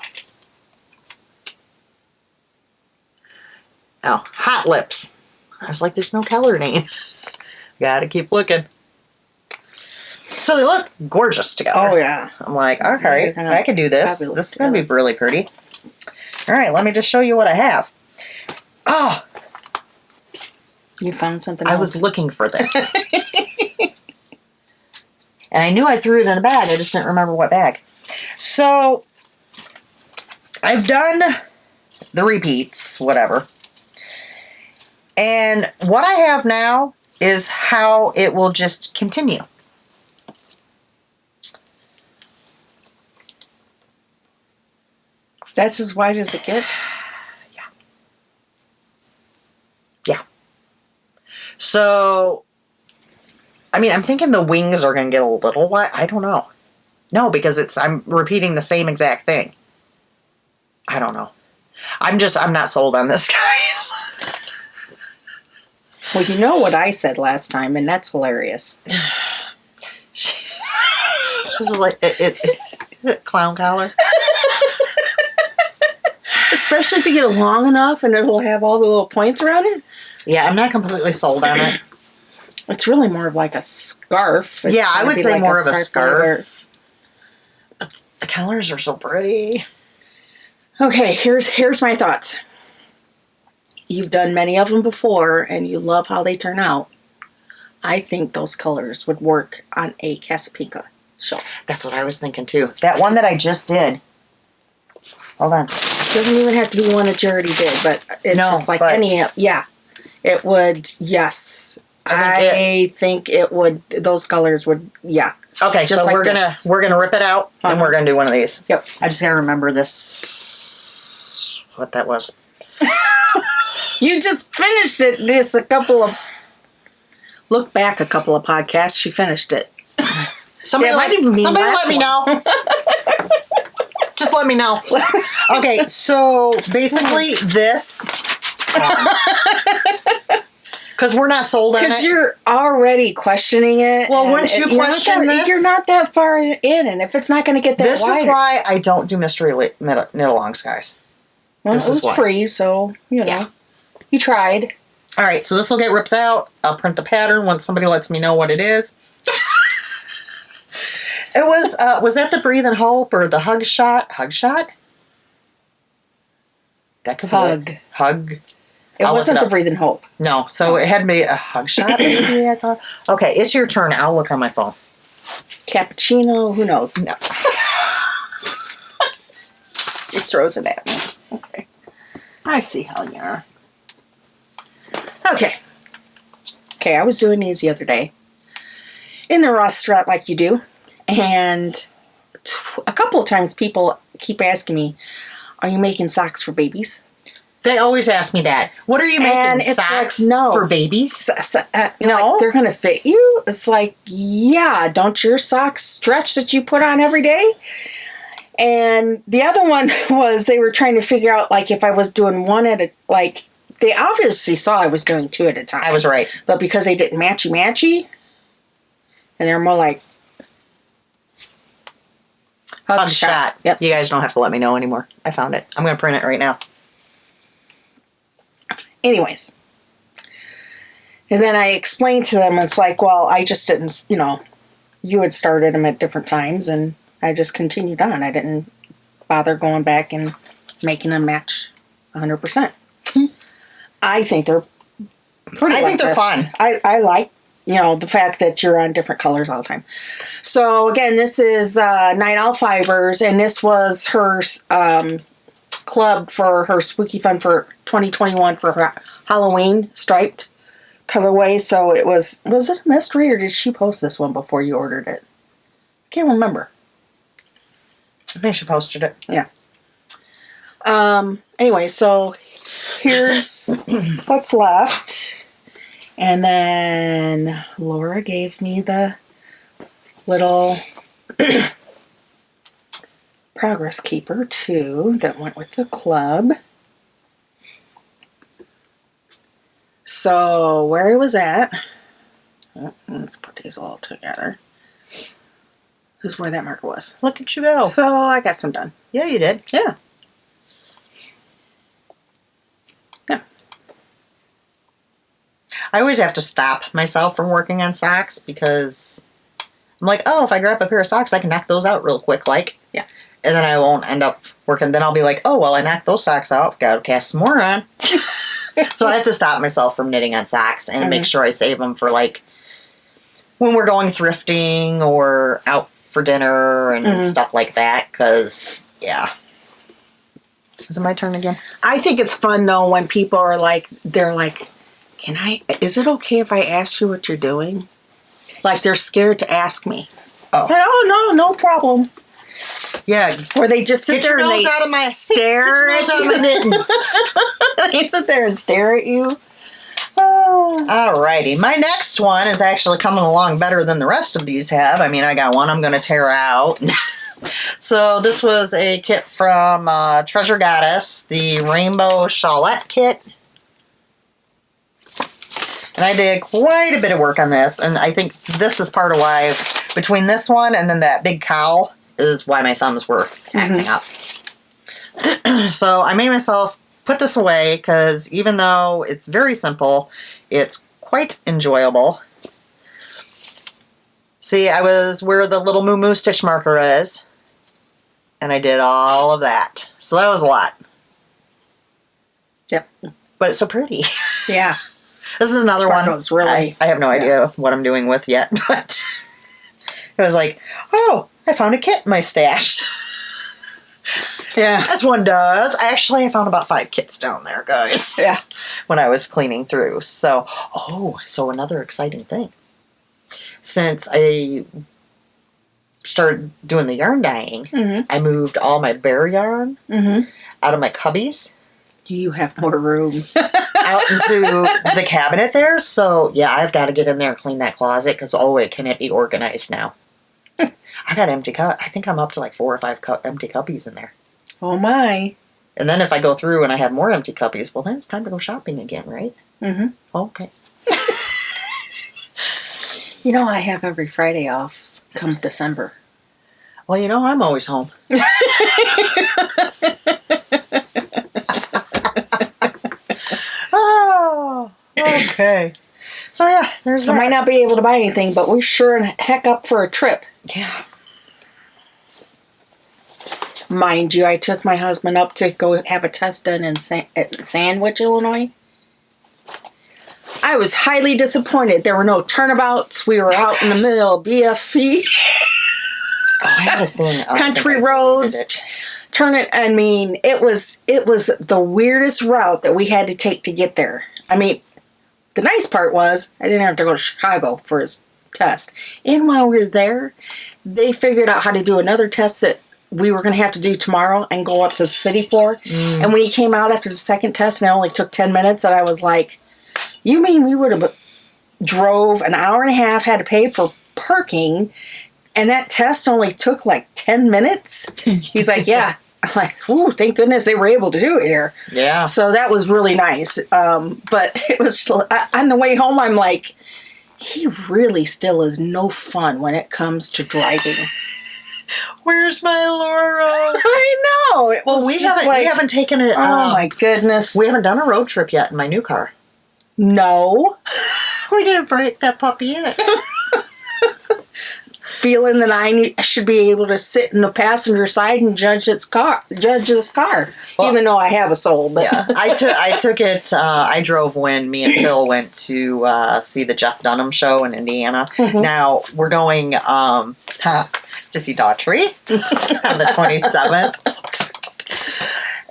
Oh, Hot Lips. I was like, there's no color name. Gotta keep looking. So they look gorgeous together. Oh, yeah. I'm like, all right, I can do this. This is going to be really pretty. All right, let me just show you what I have. Oh, you found something else. I was looking for this. And I knew I threw it in a bag. I just didn't remember what bag. So I've done the repeats, whatever. And what I have now is how it will just continue. That's as wide as it gets? Yeah. So, I mean, I'm thinking the wings are going to get a little wide. I don't know. No, because I'm repeating the same exact thing. I don't know. I'm not sold on this, guys. Well, you know what I said last time, and that's hilarious. She's like, clown collar. Especially if you get it long enough and it'll have all the little points around it. Yeah, I'm not completely sold on it. It's really more of like a scarf. Yeah, I would say like more of a scarf. Or... The colors are so pretty. Okay, here's my thoughts. You've done many of them before, and you love how they turn out. I think those colors would work on a Casapinka shawl. That's what I was thinking, too. That one that I just did. Hold on. Doesn't even have to be one that you already did, but it's just like any... Yeah. It would, yes. I think it would... Those colors would, yeah. Okay, just so like we're gonna rip it out, and we're gonna do one of these. Yep. I just gotta remember this... What that was. You just finished it just a couple of... Look back a couple of podcasts. She finished it. Somebody let me know. Just let me know. Okay, so basically this... Because we're not sold on it. Because you're already questioning it. Well, once you question this... You're not that far in, and if it's not going to get that This wider. is why I don't do mystery knit-alongs, guys. Well, it was free, so, you know. Yeah. You tried. All right, so this will get ripped out. I'll print the pattern once somebody lets me know what it is. It was that the Breathe and Hope or the Hug Shot? Hug Shot? That could Hug. be it. Hug. It wasn't the Breathe and Hope. No, so it had to be a Hug Shot, maybe, I thought. Okay, it's your turn. I'll look on my phone. Cappuccino, who knows? No. He throws it at me. Okay. I see how you are. Okay. Okay, I was doing these the other day in the restaurant like you do, and a couple of times people keep asking me, are you making socks for babies? They always ask me that. What are you making, and it's socks like, no. for babies? No. Like, they're going to fit you? It's like, yeah, don't your socks stretch that you put on every day? And the other one was they were trying to figure out, like, if I was doing one at a, like, they obviously saw I was doing 2 at a time. I was right. But because they didn't matchy-matchy, And they're more like Hug shot. Yep. You guys don't have to let me know anymore. I found it. I'm going to print it right now. Anyways. And then I explained to them, it's like, well, I just didn't, you had started them at different times, and I just continued on. I didn't bother going back and making them match 100%. I think they're pretty. I think they're fun. I like, the fact that you're on different colors all the time. So again, this is Night Owl Fibers, and this was her club for her Spooky Fun for 2021 for her Halloween striped colorway. So was it a mystery, or did she post this one before you ordered it? Can't remember. I think she posted it. Yeah. Anyway, so here's what's left. And then Laura gave me the little progress keeper too that went with the club. So where I was at, let's put these all together. This is where that marker was. Look at you go. So I got some done. Yeah, you did. Yeah. Yeah. I always have to stop myself from working on socks because I'm like, oh, if I grab a pair of socks, I can knock those out real quick, like. Yeah. And then I won't end up working. Then I'll be like, oh, well, I knocked those socks out. Gotta cast some more on. So I have to stop myself from knitting on socks and make sure I save them for, like, when we're going thrifting or out for dinner and stuff like that. Because, yeah. Is it my turn again? I think it's fun, though, when people are like, they're like, is it okay if I ask you what you're doing? Like, they're scared to ask me. Oh. Say, no problem. Yeah. Or they just sit there and they stare at you. They sit there and stare at you. Oh. Alrighty. My next one is actually coming along better than the rest of these have. I mean, I got one I'm going to tear out. So this was a kit from Treasure Goddess, the Rainbow Shawlette kit. And I did quite a bit of work on this, and I think this is part of why, between this one and then that big cowl, is why my thumbs were acting up. So I made myself put this away, because even though it's very simple, it's quite enjoyable. See, I was where the little Moo Moo stitch marker is, and I did all of that. So that was a lot. Yep. But it's so pretty. Yeah. This is another Sparkles, one. really. I have no idea what I'm doing with yet, but it was like, oh, I found a kit in my stash. Yeah. As one does. Actually, I found about 5 kits down there, guys. Yeah. When I was cleaning through. So another exciting thing. Since I started doing the yarn dyeing, I moved all my bare yarn out of my cubbies. You have more room. Out into the cabinet there. So, yeah, I've got to get in there and clean that closet because, it can't be organized now. I got empty I think I'm up to like 4 or 5 empty cuppies in there. Oh, my. And then if I go through and I have more empty cuppies, well, then it's time to go shopping again, right? Mm-hmm. Okay. I have every Friday off come December. Well, I'm always home. Oh, okay. So, yeah, there's I might not be able to buy anything, but we're sure heck up for a trip. Yeah. Mind you, I took my husband up to go have a test done in Sandwich, Illinois. I was highly disappointed. There were no turnabouts. We were out in the middle of BFE. I had a thing. Country roads. It was the weirdest route that we had to take to get there. I mean, the nice part was I didn't have to go to Chicago for his test. And while we were there, they figured out how to do another test that we were going to have to do tomorrow and go up to the city for. And when he came out after the second test, and it only took 10 minutes, and I was like, you mean we would have drove an hour and a half, had to pay for parking, and that test only took like 10 minutes? He's like, yeah. I'm like, ooh, thank goodness they were able to do it here. Yeah. So that was really nice. But it was on the way home, I'm like, he really still is no fun when it comes to driving. Where's my Laura? I know. It Well, was we just haven't taken it. Oh my goodness. We haven't done a road trip yet in my new car. No. We didn't break that puppy in it. Feeling that I should be able to sit in the passenger side and judge this car, Well, even though I have a soul. But yeah, I took it. I drove when me and Phil went to see the Jeff Dunham show in Indiana. Mm-hmm. Now we're going to see Daughtry on the 27th. I'm so excited.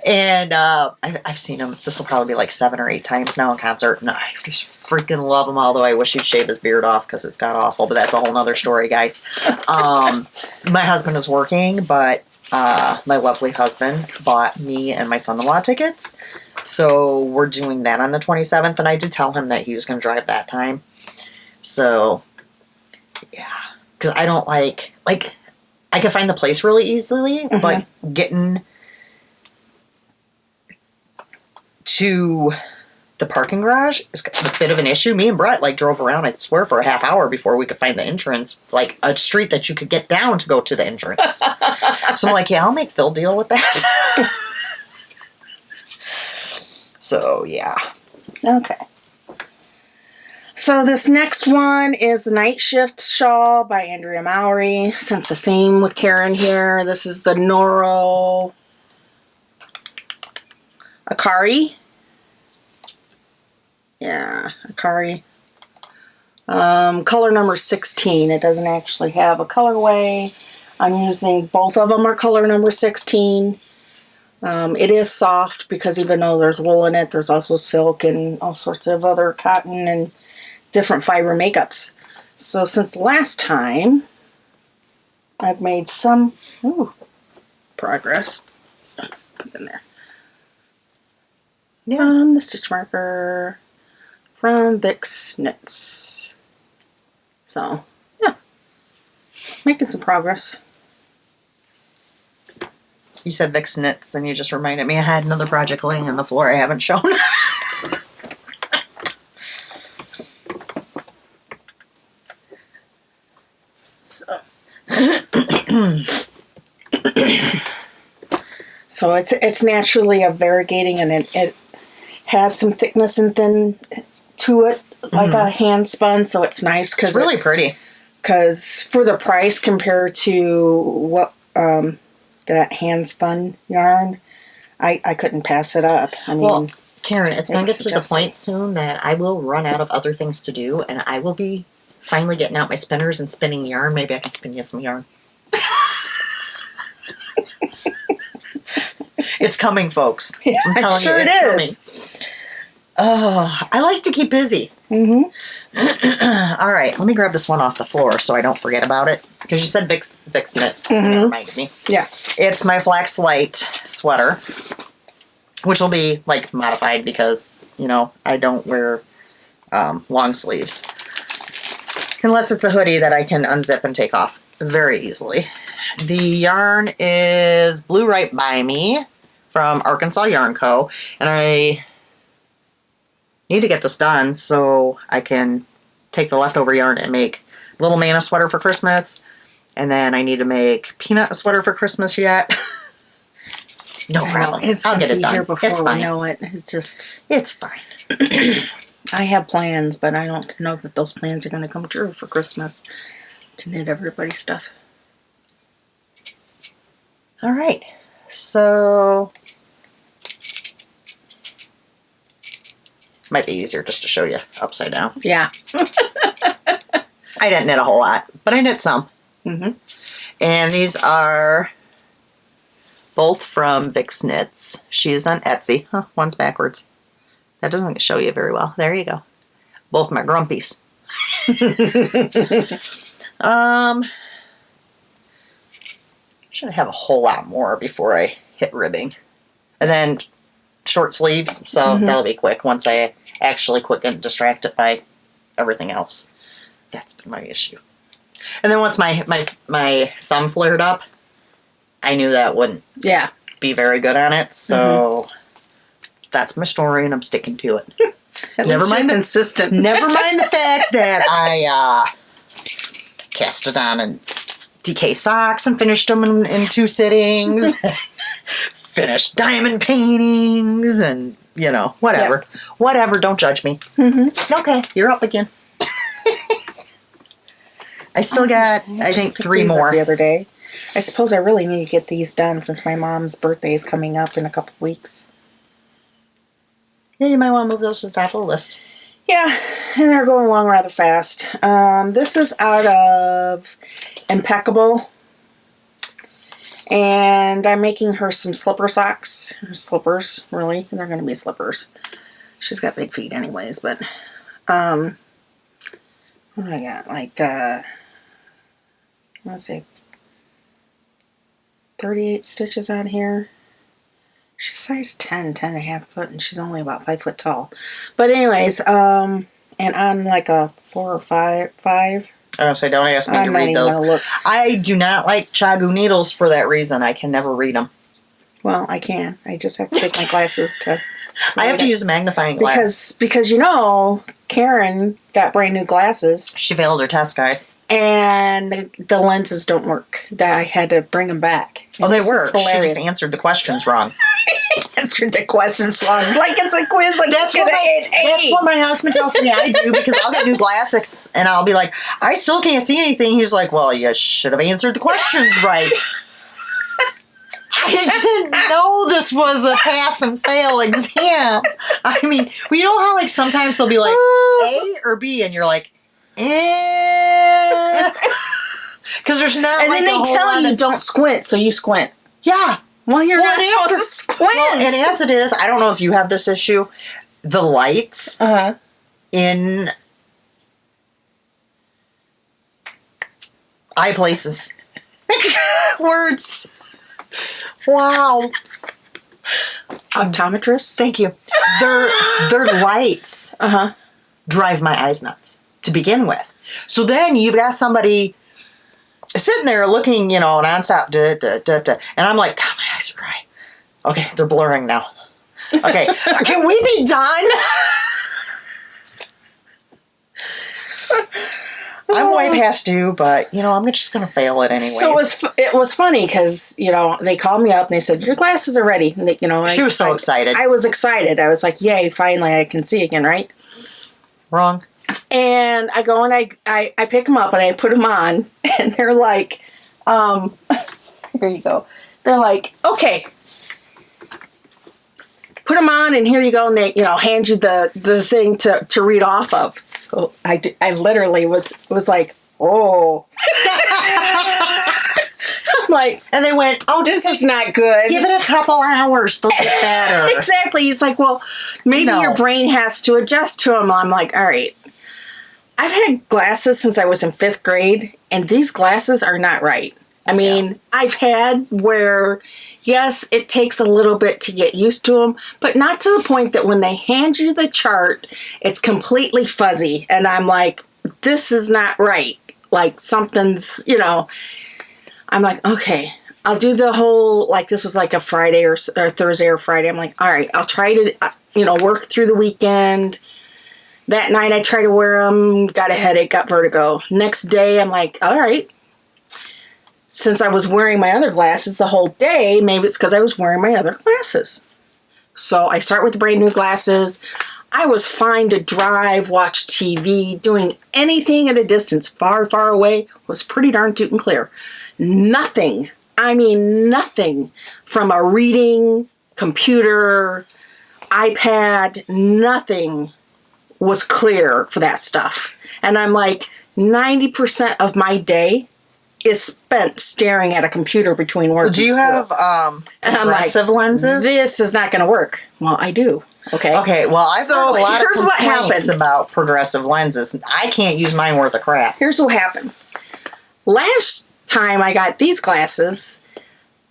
And I've seen him. This will probably be like 7 or 8 times now in concert, and I just freaking love him. Although I wish he'd shave his beard off because it's got awful. But that's a whole nother story, guys. My husband is working, but my lovely husband bought me and my son-in-law tickets, so we're doing that on the 27th. And I did tell him that he was going to drive that time. So yeah, because I don't like I can find the place really easily, but getting to the parking garage is a bit of an issue. Me and Brett drove around, I swear, for a half hour before we could find the entrance, like a street that you could get down to go to the entrance. So I'm like, yeah, I'll make Phil deal with that. So yeah. okay. So this next one is the Night Shift Shawl by Andrea Mowry. Since the theme with Karen here, this is the Noro Akari. Yeah, Akari. Color number 16. It doesn't actually have a colorway. I'm using, both of them are color number 16. It is soft because even though there's wool in it, there's also silk and all sorts of other cotton and different fiber makeups. So since last time, I've made some progress. Put in there. Yeah. From the stitch marker from Vic's Knits. So, yeah. Making some progress. You said Vic's Knits, and you just reminded me I had another project laying on the floor I haven't shown. So, so it's naturally a variegating, and it has some thickness and thin to it, like a hand spun. So it's nice because it's really pretty. Because for the price compared to what that hand spun yarn, I couldn't pass it up. I mean, Well, Karen, it's going to get to the suggested. point soon that I will run out of other things to do, and I will be finally getting out my spinners and spinning yarn. Maybe I can spin you some yarn. It's coming, folks. Yeah, I'm telling sure you, it it's is. coming. Oh, I like to keep busy. Mm-hmm. All right, let me grab this one off the floor so I don't forget about it. Because you said Vic's Knits. And it reminded me. Yeah. It's my Flax Light sweater, which will be modified because, I don't wear long sleeves. Unless it's a hoodie that I can unzip and take off very easily. The yarn is Blue Right By Me from Arkansas Yarn Co. And I need to get this done so I can take the leftover yarn and make Little Man a sweater for Christmas. And then I need to make Peanut a sweater for Christmas yet. No problem. I'll get it done. Here before it's we fine. know it. It's fine. I have plans, but I don't know that those plans are going to come true for Christmas to knit everybody's stuff. All right. So might be easier just to show you upside down. Yeah. I didn't knit a whole lot, but I knit some. Mm-hmm. And these are both from Vic's Knits. She is on Etsy. Huh, one's backwards. That doesn't show you very well. There you go. Both my grumpies. Should have a whole lot more before I hit ribbing. And then short sleeves, so that'll be quick once I actually quit getting distracted by everything else. That's been my issue. And then once my thumb flared up, I knew that wouldn't Yeah. be very good on it, so that's my story and I'm sticking to it. Never mind the consistent. Never mind the fact that I cast it on and DK socks and finished them in 2 sittings. Finished diamond paintings and, whatever. Yeah. Whatever, don't judge me. Mm-hmm. Okay, you're up again. I still got, I think, 3 more. The other day. I suppose I really need to get these done since my mom's birthday is coming up in a couple weeks. Yeah, you might want to move those to the top of the list. Yeah, and they're going along rather fast. This is out of Impeccable. And I'm making her some slipper socks. Slippers, really. They're going to be slippers. She's got big feet anyways, but... what do I got? Like, let's see... 38 stitches on here. She's size 10 and a half foot, and she's only about 5 foot tall. But anyways, and on like a 4 or 5. I was say, don't ask me to read those. Look. I do not like Chagu needles for that reason. I can never read them. Well, I can. I just have to take my glasses to I have to use a magnifying glass. Because Karen got brand new glasses. She failed her test, guys. And the lenses don't work. That I had to bring them back. And they work. She just answered the questions wrong. Answered the questions wrong. Like it's a quiz. Like that's what my husband tells me I do, because I'll get new glasses and I'll be like, I still can't see anything. He's like, well, you should have answered the questions right. I didn't know this was a pass and fail exam. I mean, well, you know how like sometimes they'll be like A or B, and you're like, because there's not. And like then they tell you don't squint, so you squint. Yeah. Well, you're not supposed to squint. Well, and as it is, I don't know if you have this issue. The lights in eye places. Words. Wow. Optometrists? Thank you. Their lights drive my eyes nuts to begin with. So then you've got somebody sitting there looking, nonstop, and I'm like, God, my eyes are dry. Okay, they're blurring now. Okay, can we be done? I'm way past due, but, I'm just going to fail it anyway. So it was funny because, they called me up and they said, your glasses are ready. And she was so excited. I was excited. I was like, yay, finally I can see again, right? Wrong. And I go and I pick them up and I put them on. And they're like, here you go. They're like, okay. Put them on, and here you go, and they, hand you the thing to read off of. So I literally was like, oh. I'm like, and they went, oh, this is not good. Give it a couple hours, they'll get better. Exactly. He's like, well, maybe your brain has to adjust to them. I'm like, all right. I've had glasses since I was in 5th grade, and these glasses are not right. I mean, I've had where, yes, it takes a little bit to get used to them, but not to the point that when they hand you the chart, it's completely fuzzy. And I'm like, this is not right. Like something's, I'm like, okay, I'll do the whole, like this was like a Friday or Thursday or Friday. I'm like, all right, I'll try to, work through the weekend. That night I tried to wear them, got a headache, got vertigo. Next day, I'm like, all right. Since I was wearing my other glasses the whole day, maybe it's because I was wearing my other glasses. So I start with the brand new glasses. I was fine to drive, watch TV, doing anything at a distance far, far away was pretty darn toot and clear. Nothing, I mean nothing from a reading, computer, iPad, nothing was clear for that stuff. And I'm like, 90% of my day is spent staring at a computer between work. Do you have progressive lenses? This is not going to work. Well, I do. Okay. Okay. Well, I've heard a lot of complaints about progressive lenses. I can't use mine worth of crap. Here's what happened. Last time I got these glasses,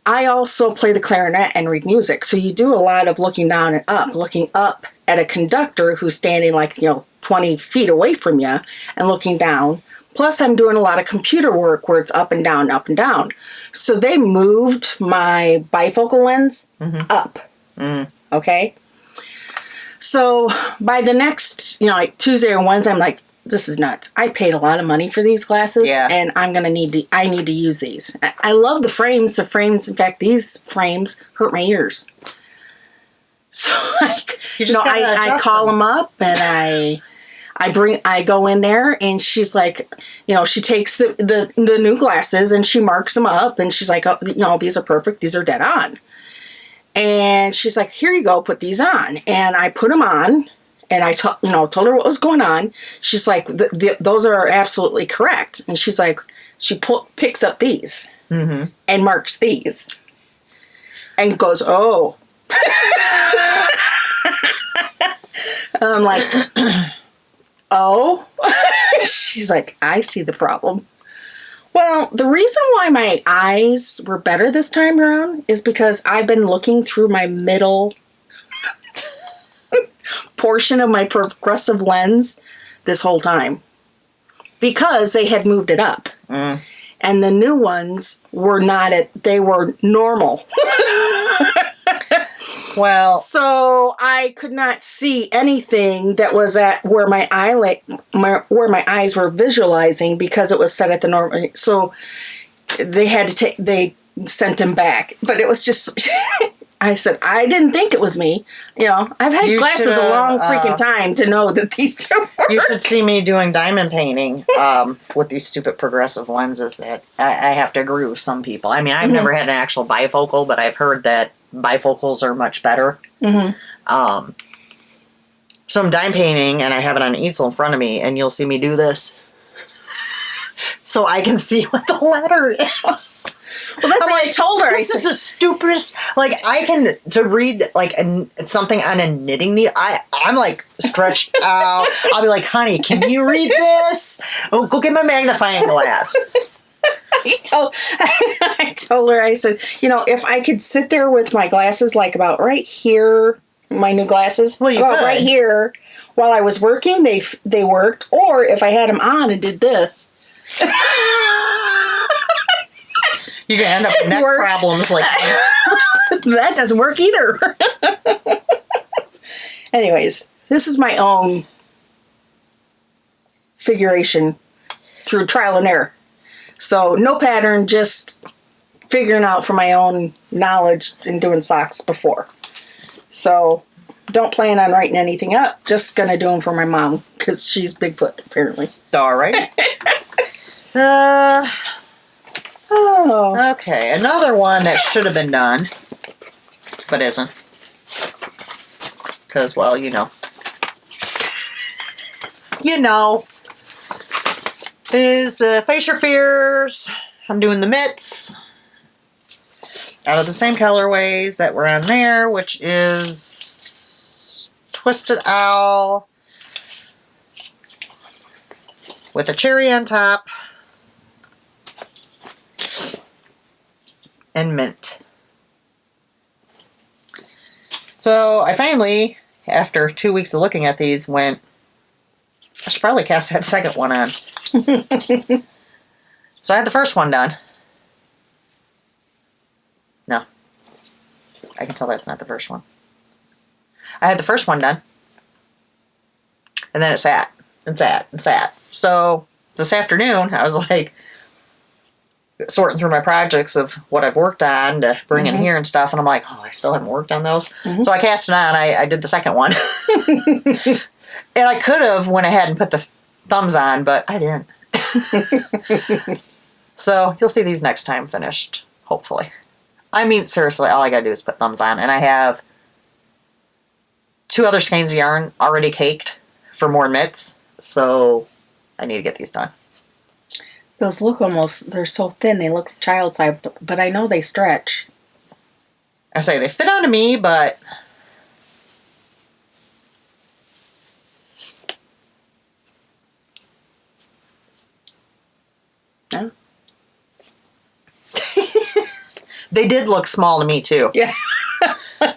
I also play the clarinet and read music. So you do a lot of looking down and up, looking up at a conductor who's standing 20 feet away from you and looking down. Plus, I'm doing a lot of computer work where it's up and down, up and down. So they moved my bifocal lens up. Mm. Okay? So by the next, like Tuesday or Wednesday, I'm like, this is nuts. I paid a lot of money for these glasses, and I need to use these. I love the frames. The frames, in fact, these frames hurt my ears. So I call them up and I go in there and she's like, she takes the new glasses and she marks them up and she's like, oh, these are perfect. These are dead on. And she's like, here you go, put these on. And I put them on and I told her what was going on. She's like, those are absolutely correct. And she's like, she picks up these and marks these and goes, oh. I'm like, oh. She's like, I see the problem. Well, the reason why my eyes were better this time around is because I've been looking through my middle portion of my progressive lens this whole time. Because they had moved it up. And the new ones were they were normal. Well, so I could not see anything that was at where my eyes were visualizing because it was set at the normal. So they had to they sent him back, but it was just. I said I didn't think it was me. I've had glasses a long freaking time to know that these two work. You should see me doing diamond painting with these stupid progressive lenses. That I have to agree with some people. I mean, I've never had an actual bifocal, but I've heard that bifocals are much better. So I'm dime painting and I have it on easel in front of me and you'll see me do this so I can see what the letter is. Well, that's what I told her. This is the stupidest. Like, to read like something on a knitting needle. I'm like stretched out. I'll be like, honey, can you read this? Oh, go get my magnifying glass. I told her, I said, if I could sit there with my glasses like about right here, my new glasses, right here, while I was working, they worked. Or if I had them on and did this. You can end up with neck problems like that. That doesn't work either. Anyways, this is my own figuration through trial and error. So no pattern, just figuring out from my own knowledge and doing socks before. So don't plan on writing anything up. Just gonna do them for my mom because she's Bigfoot apparently. All right. Okay, another one that should have been done, but isn't. Because, well, is the Facial Fears. I'm doing the mitts out of the same colorways that were on there, which is Twisted Owl with a cherry on top and mint. So I finally, after 2 weeks of looking at these, went, I should probably cast that second one on. So I had the first one done. No. I can tell that's not the first one. I had the first one done. And then it sat and sat and sat. So this afternoon, I was like sorting through my projects of what I've worked on to bring in here and stuff. And I'm like, I still haven't worked on those. So I cast it on. I did the second one. And I could have went ahead and put the thumbs on, but I didn't. So you'll see these next time finished, hopefully. I mean, seriously, all I gotta do is put thumbs on. And I have 2 other skeins of yarn already caked for more mitts. So I need to get these done. Those look they're so thin, they look child size, but I know they stretch. I say they fit onto me, but Yeah. They did look small to me too. Yeah.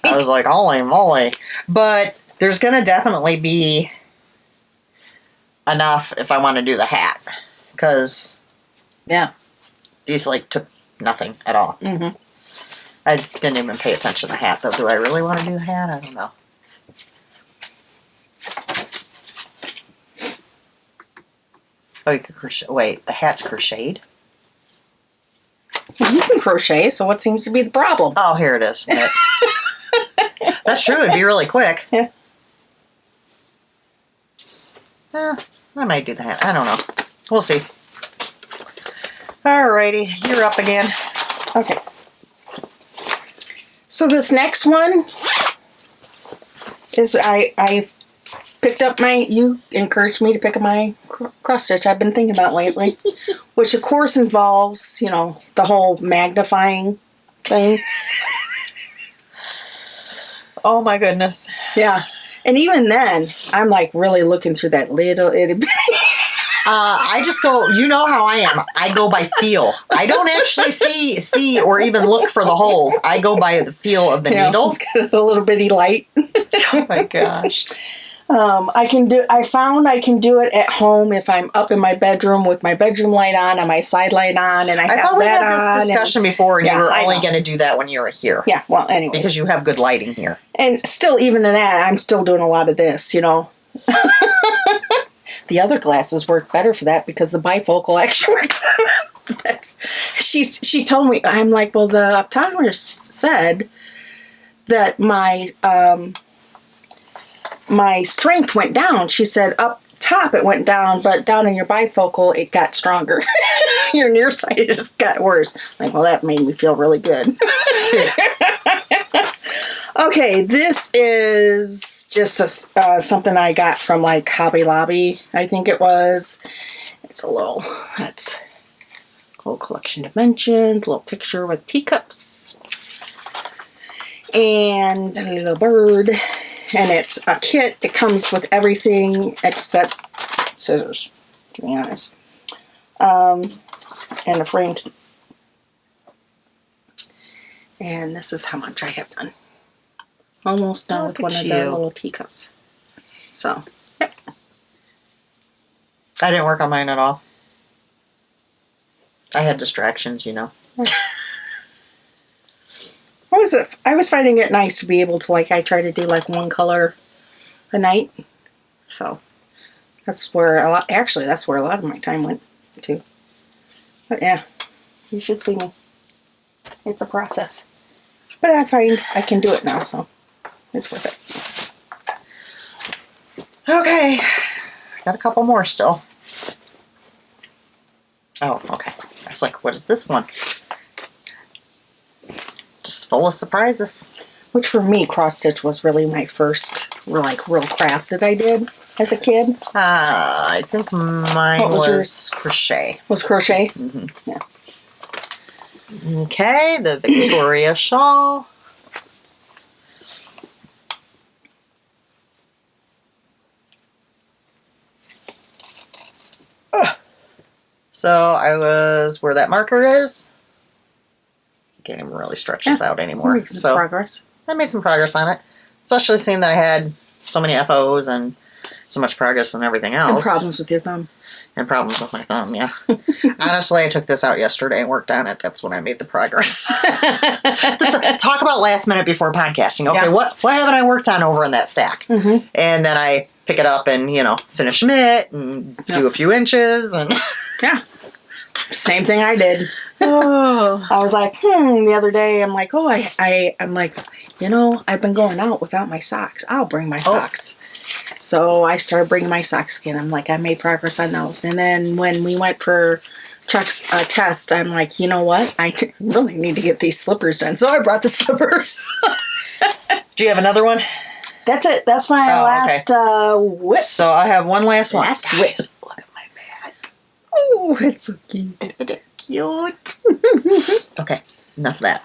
I was like, holy moly. But there's going to definitely be enough if I want to do the hat. Because these took nothing at all. I didn't even pay attention to the hat though. Do I really want to do the hat? I don't know. Oh, you could crochet. Wait, the hat's crocheted? You can crochet, so what seems to be the problem? Oh, here it is. That's true. It'd be really quick. Yeah. I might do the hat. I don't know. We'll see. Alrighty, you're up again. Okay. So this next one is I picked up you encouraged me to pick up my cross stitch I've been thinking about lately, which of course involves, the whole magnifying thing. Oh my goodness. Yeah. And even then, I'm like really looking through that little itty bitty. I just go, you know how I am. I go by feel. I don't actually see or even look for the holes. I go by the feel of the needle. It's got a little bitty light. Oh my gosh. I found I can do it at home if I'm up in my bedroom with my bedroom light on and my side light on, and I have thought we that had this discussion before, and Yeah, you were I only know. going to do that when you were here. Yeah, well, anyways. Because you have good lighting here. And still, even in that, I'm still doing a lot of this, The other glasses work better for that because the bifocal actually works. She told me, I'm like, well, the optometrist said that my strength went down. She said up top it went down, but down in your bifocal it got stronger. Your nearsighted got worse. I'm like, well, that made me feel really good. Okay, this is just something I got from like Hobby Lobby, I think it was. It's a little collection dimensions, little picture with teacups, and a little bird. And it's a kit that comes with everything except scissors, to be honest. And a frame. And this is how much I have done. Almost done with one of the little teacups. So, yep. I didn't work on mine at all. I had distractions, I was finding it nice to be able to, I try to do one color a night. So that's where a lot of my time went to. But yeah, you should see me. It's a process. But I find I can do it now, so it's worth it. Okay. Got a couple more still. Oh, okay. I was like, what is this one? Just full of surprises. Which for me, cross stitch was really my first real craft that I did as a kid. I think mine was yours? crochet. Was crochet? Mm-hmm. Yeah. Okay, the Victoria shawl. So I was where that marker is. Can't even really stretch this out anymore. Making some progress. I made some progress on it, especially seeing that I had so many FOs and so much progress and everything else. And problems with your thumb. And problems with my thumb, yeah. Honestly, I took this out yesterday and worked on it. That's when I made the progress. Talk about last minute before podcasting. Okay, yeah. What haven't I worked on over in that stack? Mm-hmm. And then I pick it up and, finish it and do a few inches. And yeah. Same thing I did. Oh. I was like, the other day, I'm like, I'm like, I've been going out without my socks. I'll bring my socks. So I started bringing my socks again. I'm like, I made progress on those. And then when we went for Chuck's test, I'm like, you know what? I really need to get these slippers done. So I brought the slippers. Do you have another one? That's it. That's my last whip. So I have one last one. Last whip. Look at my bag. Oh, it's so cute. Isn't it cute? Okay, enough of that.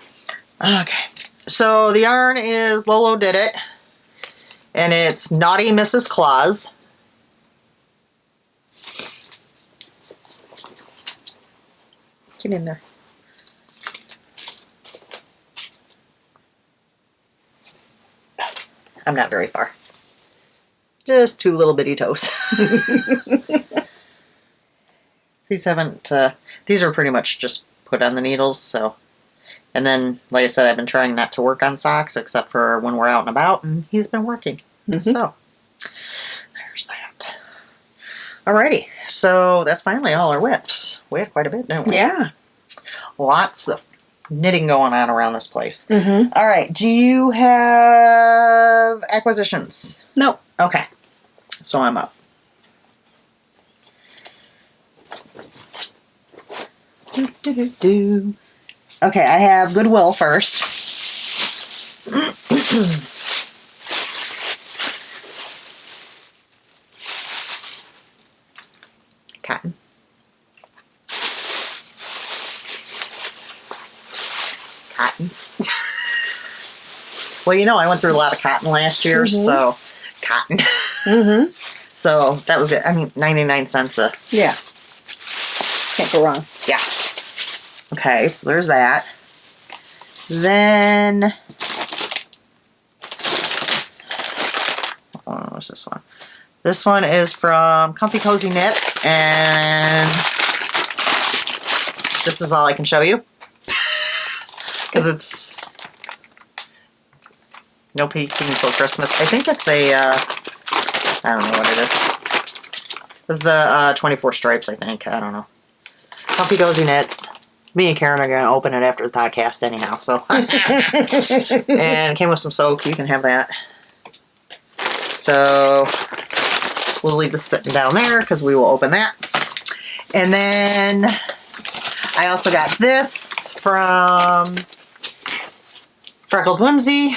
Okay. So the yarn is Lolo Did It. And it's Naughty Mrs. Claus. Get in there. I'm not very far. Just two little bitty toes. These are pretty much just put on the needles, so. And then, like I said, I've been trying not to work on socks except for when we're out and about, and he's been working. Mm-hmm. So, there's that. Alrighty, so that's finally all our whips. We had quite a bit, didn't we? Yeah. Lots of knitting going on around this place. Mm-hmm. All right, do you have acquisitions? No. Okay, so I'm up. Do. Okay, I have Goodwill first. Cotton. Cotton. Well, you know, I went through a lot of cotton last year, so cotton. Mm-hmm. So that was good. I mean, 99 cents a. Yeah. Can't go wrong. Yeah. Okay, so there's that. Then, oh, what's this one? This one is from Comfy Cozy Knits, and this is all I can show you because it's no peeking until Christmas. I think it's a, I don't know what it is. It's the 24 stripes, I think. I don't know. Comfy Cozy Knits. Me and Karen are going to open it after the podcast anyhow, so. And it came with some soak. You can have that. So, we'll leave this sitting down there because we will open that. And then, I also got this from Freckled Whimsy,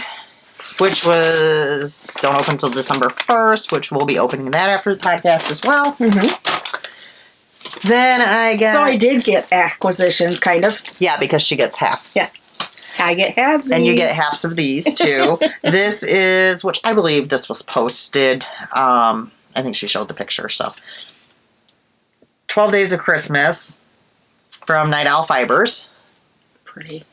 which was, don't open until December 1st, which we'll be opening that after the podcast as well. Mm-hmm. Then I got... So I did get acquisitions, kind of. Yeah, because she gets halves. Yeah. I get halves. And you get halves of these, too. This is, which I believe this was posted. I think she showed the picture, so. 12 Days of Christmas from Night Owl Fibers. Pretty.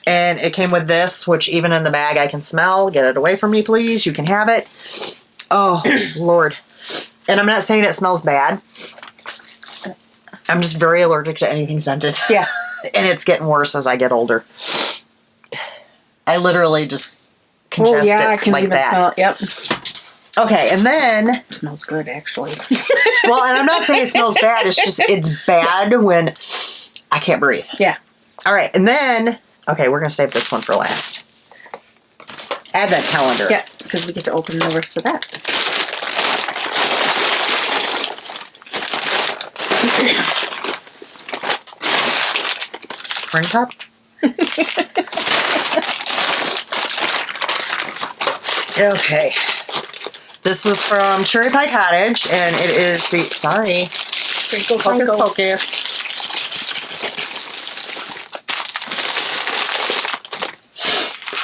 And it came with this, which even in the bag I can smell. Get it away from me, please. You can have it. Oh, Lord. And I'm not saying it smells bad. I'm just very allergic to anything scented. Yeah. And it's getting worse as I get older. I literally just congest I it can like even that. smell it. Yep. Okay, and then... It smells good, actually. Well, and I'm not saying it smells bad. It's just, it's bad when I can't breathe. Yeah. All right, and then... Okay, we're going to save this one for last. Advent calendar. Yeah, because we get to open the rest of that. Spring top. Okay. This was from Cherry Pie Cottage, and it is the, sorry, Sprinkle, Focus sprinkle. Focus.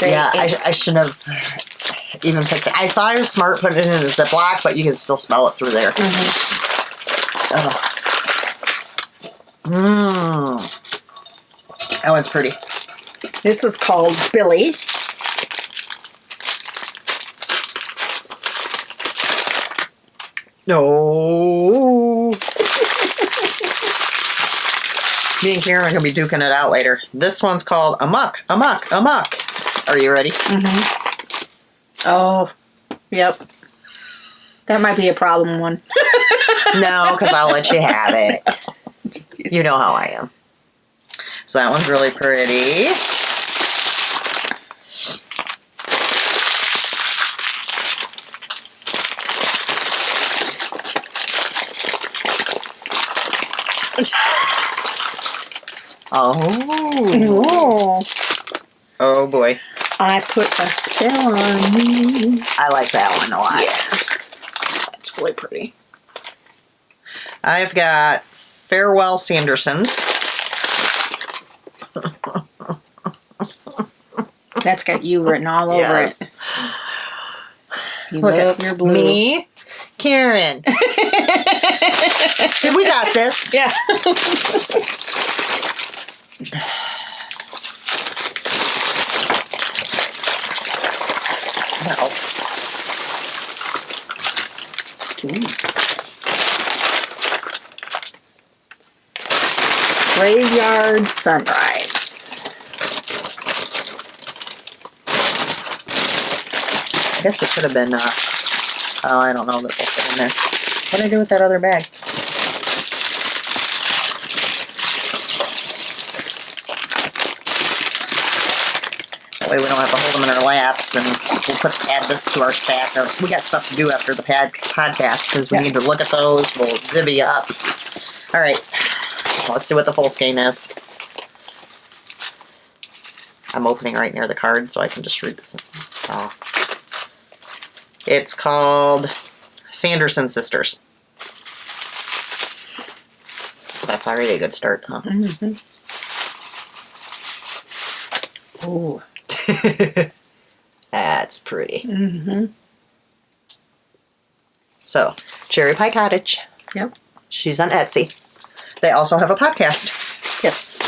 Yeah, I shouldn't have even picked it. I thought it was smart putting it in a Ziploc, but you can still smell it through there. That one's pretty. This is called Billy. No. Me and Karen are going to be duking it out later. This one's called Amok, Amok, Amok. Are you ready? Oh, yep. That might be a problem one. No, because I'll let you have it. You know how I am. So that one's really pretty. Oh. Oh boy. I put a spell on you. I like that one a lot. Yeah. That's really pretty. I've got Farewell Sandersons. That's got you written all over Yes. it. You Look love at your blue. me, Karen. See, we got this. Yeah. What else? Graveyard Sunrise. I guess it could have been, oh, I don't know that we'll fit in there. What did I do with that other bag? That way we don't have to hold them in our laps, and we'll add this to our stack. We got stuff to do after the podcast because we need to look at those. We'll zivvy up. All right, let's see what the full skein is. I'm opening right near the card so I can just read this. Oh. It's called Sanderson Sisters. That's already a good start, huh? Mm-hmm. Ooh. That's pretty. Mm-hmm. So, Cherry Pie Cottage. Yep. She's on Etsy. They also have a podcast. Yes.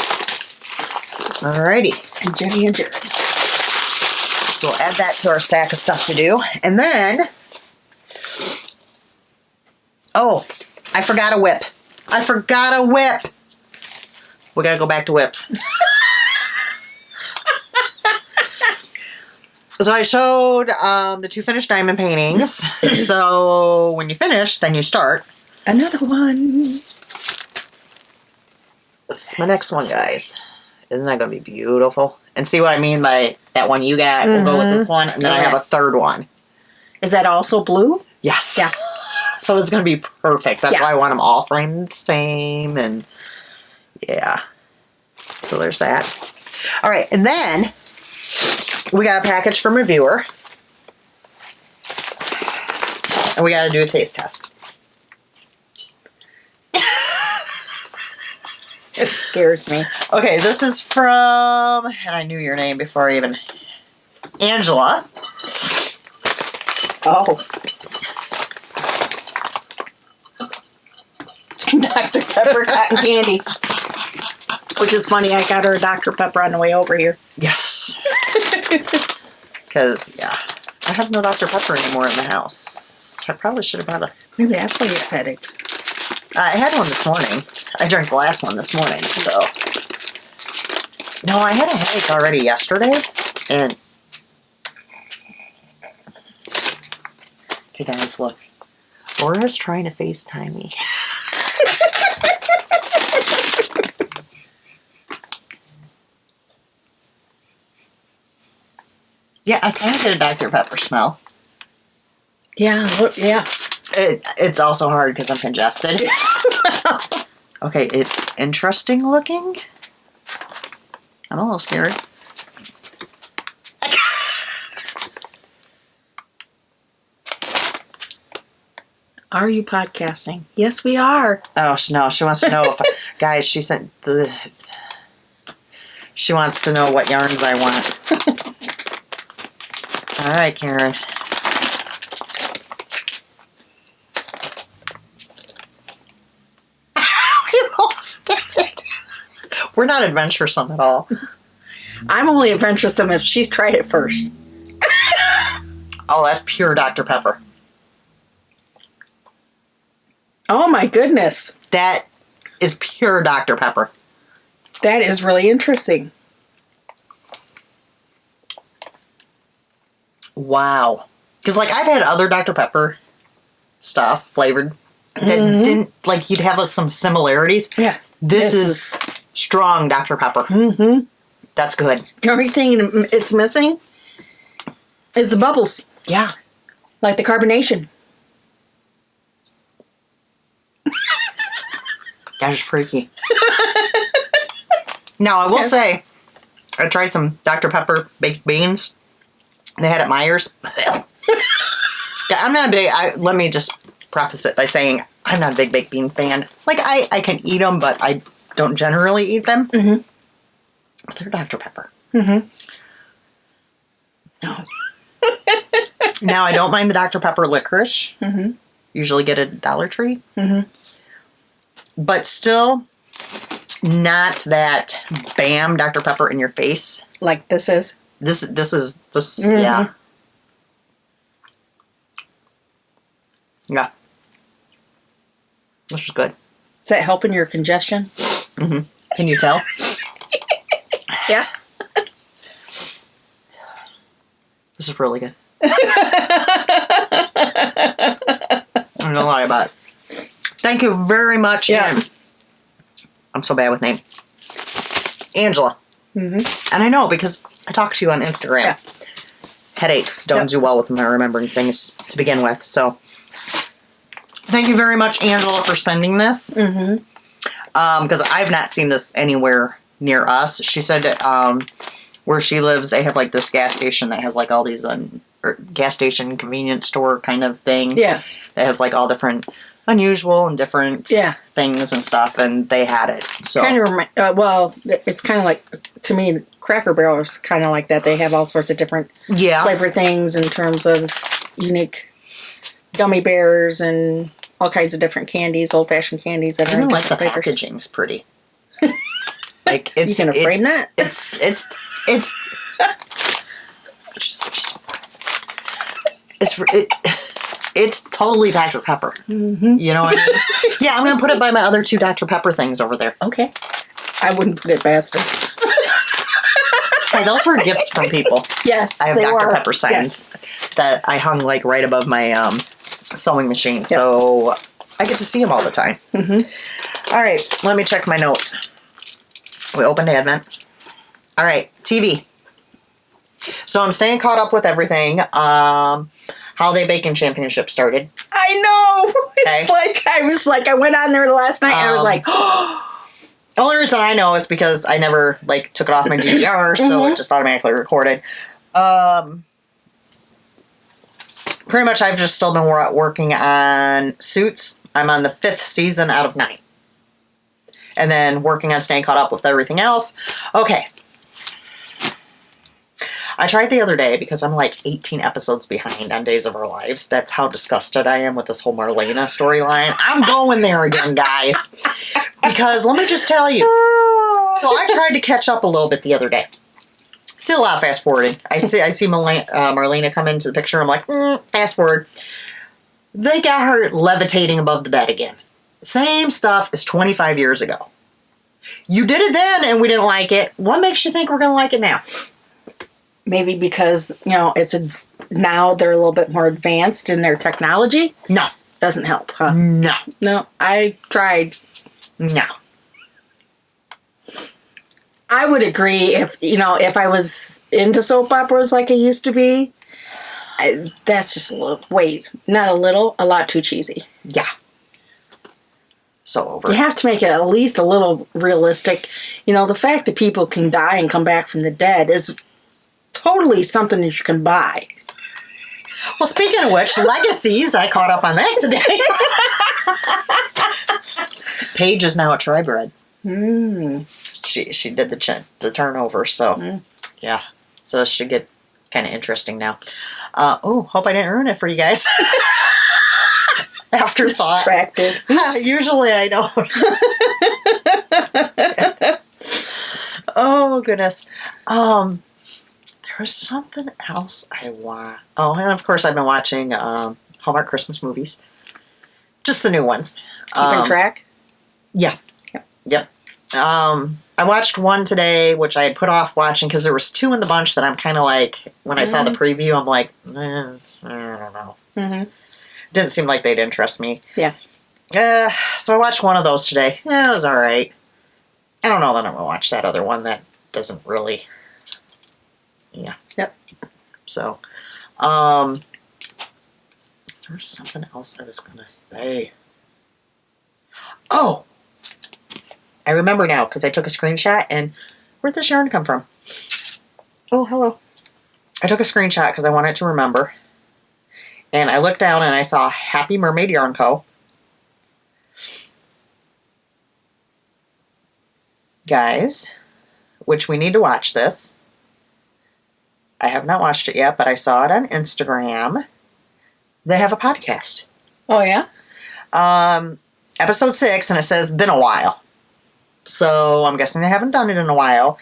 Alrighty. And Jenny and Jared. So we'll add that to our stack of stuff to do. And then... Oh, I forgot a whip. We gotta go back to whips. So I showed the 2 finished diamond paintings. So when you finish, then you start. Another one. This is my next one, guys. Isn't that going to be beautiful? And see what I mean by that one you got? We'll go with this one. And then I have a third one. Is that also blue? Yes. Yeah. So it's going to be perfect. That's why I want them all framed the same. And yeah. So there's that. All right. And then we got a package from a viewer. And we got to do a taste test. It scares me. Okay, this is from, and I knew your name before I even, Angela. Oh. Dr. Pepper cotton candy. Which is funny, I got her a Dr. Pepper on the way over here. Yes. Because, yeah, I have no Dr. Pepper anymore in the house. I probably should have had a... Maybe that's why you have headaches. I had one this morning. I drank the last one this morning, so... No, I had a headache already yesterday, and... Okay, guys, look. Laura's trying to FaceTime me. Yeah, I kind of get a Dr. Pepper smell. Yeah, look, yeah. It's also hard because I'm congested. Okay, it's interesting looking. I'm a little scared. Are you podcasting? Yes, we are. Oh, no, she wants to know if... Guys, she wants to know what yarns I want. All right, Karen. We're not adventuresome at all. I'm only adventuresome if she's tried it first. Oh, that's pure Dr. Pepper. Oh my goodness. That is pure Dr. Pepper. That is really interesting. Wow. Because, like, I've had other Dr. Pepper stuff flavored that didn't, like, you'd have some similarities. Yeah. This is strong Dr. Pepper. Mm-hmm. That's good. The only thing it's missing is the bubbles. Yeah. Like the carbonation. That is freaky. Now, I will say, I tried some Dr. Pepper baked beans. They had it at Myers. Yeah, I'm not a big... let me just preface it by saying I'm not a big baked bean fan. Like, I can eat them, but I don't generally eat them. Mm-hmm. But they're Dr. Pepper. Mm-hmm. No. Now, I don't mind the Dr. Pepper licorice. Mm-hmm. Usually get a Dollar Tree. Mm-hmm. But still, not that bam Dr. Pepper in your face. Like this is? This is just, Mm-hmm. yeah. Yeah. This is good. Is that helping your congestion? Mm-hmm. Can you tell? Yeah. This is really good. I'm not gonna lie about it. Thank you very much. Yeah. And I'm so bad with name. Angela. Mm-hmm. And I know because I talked to you on Instagram. Yeah. Headaches don't do well with my remembering things to begin with. So thank you very much, Angela, for sending this. Mm-hmm. Because I've not seen this anywhere near us. She said that where she lives, they have like this gas station that has like all these or gas station convenience store kind of thing. Yeah. That has like all different unusual and different things and stuff, and they had it. So kind of well, it's kind of like, to me, Cracker Barrel is kind of like that. They have all sorts of different flavor things in terms of unique gummy bears and all kinds of different candies, old fashioned candies that I are don't like the flavors. packaging's pretty. Like it's you can frame that. It's totally Dr. Pepper. Mm-hmm. You know what I mean? Yeah, I'm gonna put it by my other 2 Dr. Pepper things over there. Okay. I wouldn't put it past her. Hey, those were gifts from people. Yes, I have they Dr. were. Pepper signs that I hung like right above my sewing machine, Yep. so I get to see them all the time. Mm-hmm. All right, let me check my notes. We opened Advent. All right, TV. So I'm staying caught up with everything. Holiday Baking Championship started. I know. Okay. It's like I went on there last night and I was like, the only reason I know is because I never like took it off my DVR, so it just automatically recorded. Pretty much I've just still been working on Suits. I'm on the 5th season out of 9. And then working on staying caught up with everything else. Okay. I tried the other day because I'm like 18 episodes behind on Days of Our Lives. That's how disgusted I am with this whole Marlena storyline. I'm going there again, guys. Because let me just tell you. So I tried to catch up a little bit the other day. Did a lot of fast forwarding. I see Marlena come into the picture. I'm like, fast forward. They got her levitating above the bed again. Same stuff as 25 years ago. You did it then and we didn't like it. What makes you think we're going to like it now? maybe because, now they're a little bit more advanced in their technology. No. Doesn't help, huh? No. No, I tried. No. I would agree if I was into soap operas like I used to be. That's just a lot too cheesy. Yeah. So over. You have to make it at least a little realistic. The fact that people can die and come back from the dead is totally something that you can buy. Well, speaking of which, Legacies, I caught up on that today. Paige is now at Tribread. She did the turnover, so yeah. So it should get kind of interesting now. Hope I didn't ruin it for you guys. Afterthought. Distracted. Usually I don't. Oh, goodness. There was something else I want. Oh, and of course I've been watching Hallmark Christmas movies. Just the new ones. Keeping track? Yeah. Yep. I watched one today, which I had put off watching because there was two in the bunch that I'm kind of like, when I saw the preview, I'm like, I don't know. Mm-hmm. Didn't seem like they'd interest me. Yeah. So I watched one of those today. Yeah, it was all right. I don't know that I'm going to watch that other one. That doesn't really... Yeah. Yep. So, there's something else I was going to say. Oh! I remember now, because I took a screenshot, and where'd this yarn come from? Oh, hello. I took a screenshot because I wanted to remember. And I looked down and I saw Happy Mermaid Yarn Co. Guys, which we need to watch this. I have not watched it yet, but I saw it on Instagram. They have a podcast. Oh, yeah? Episode 6, and it says, been a while. So I'm guessing they haven't done it in a while.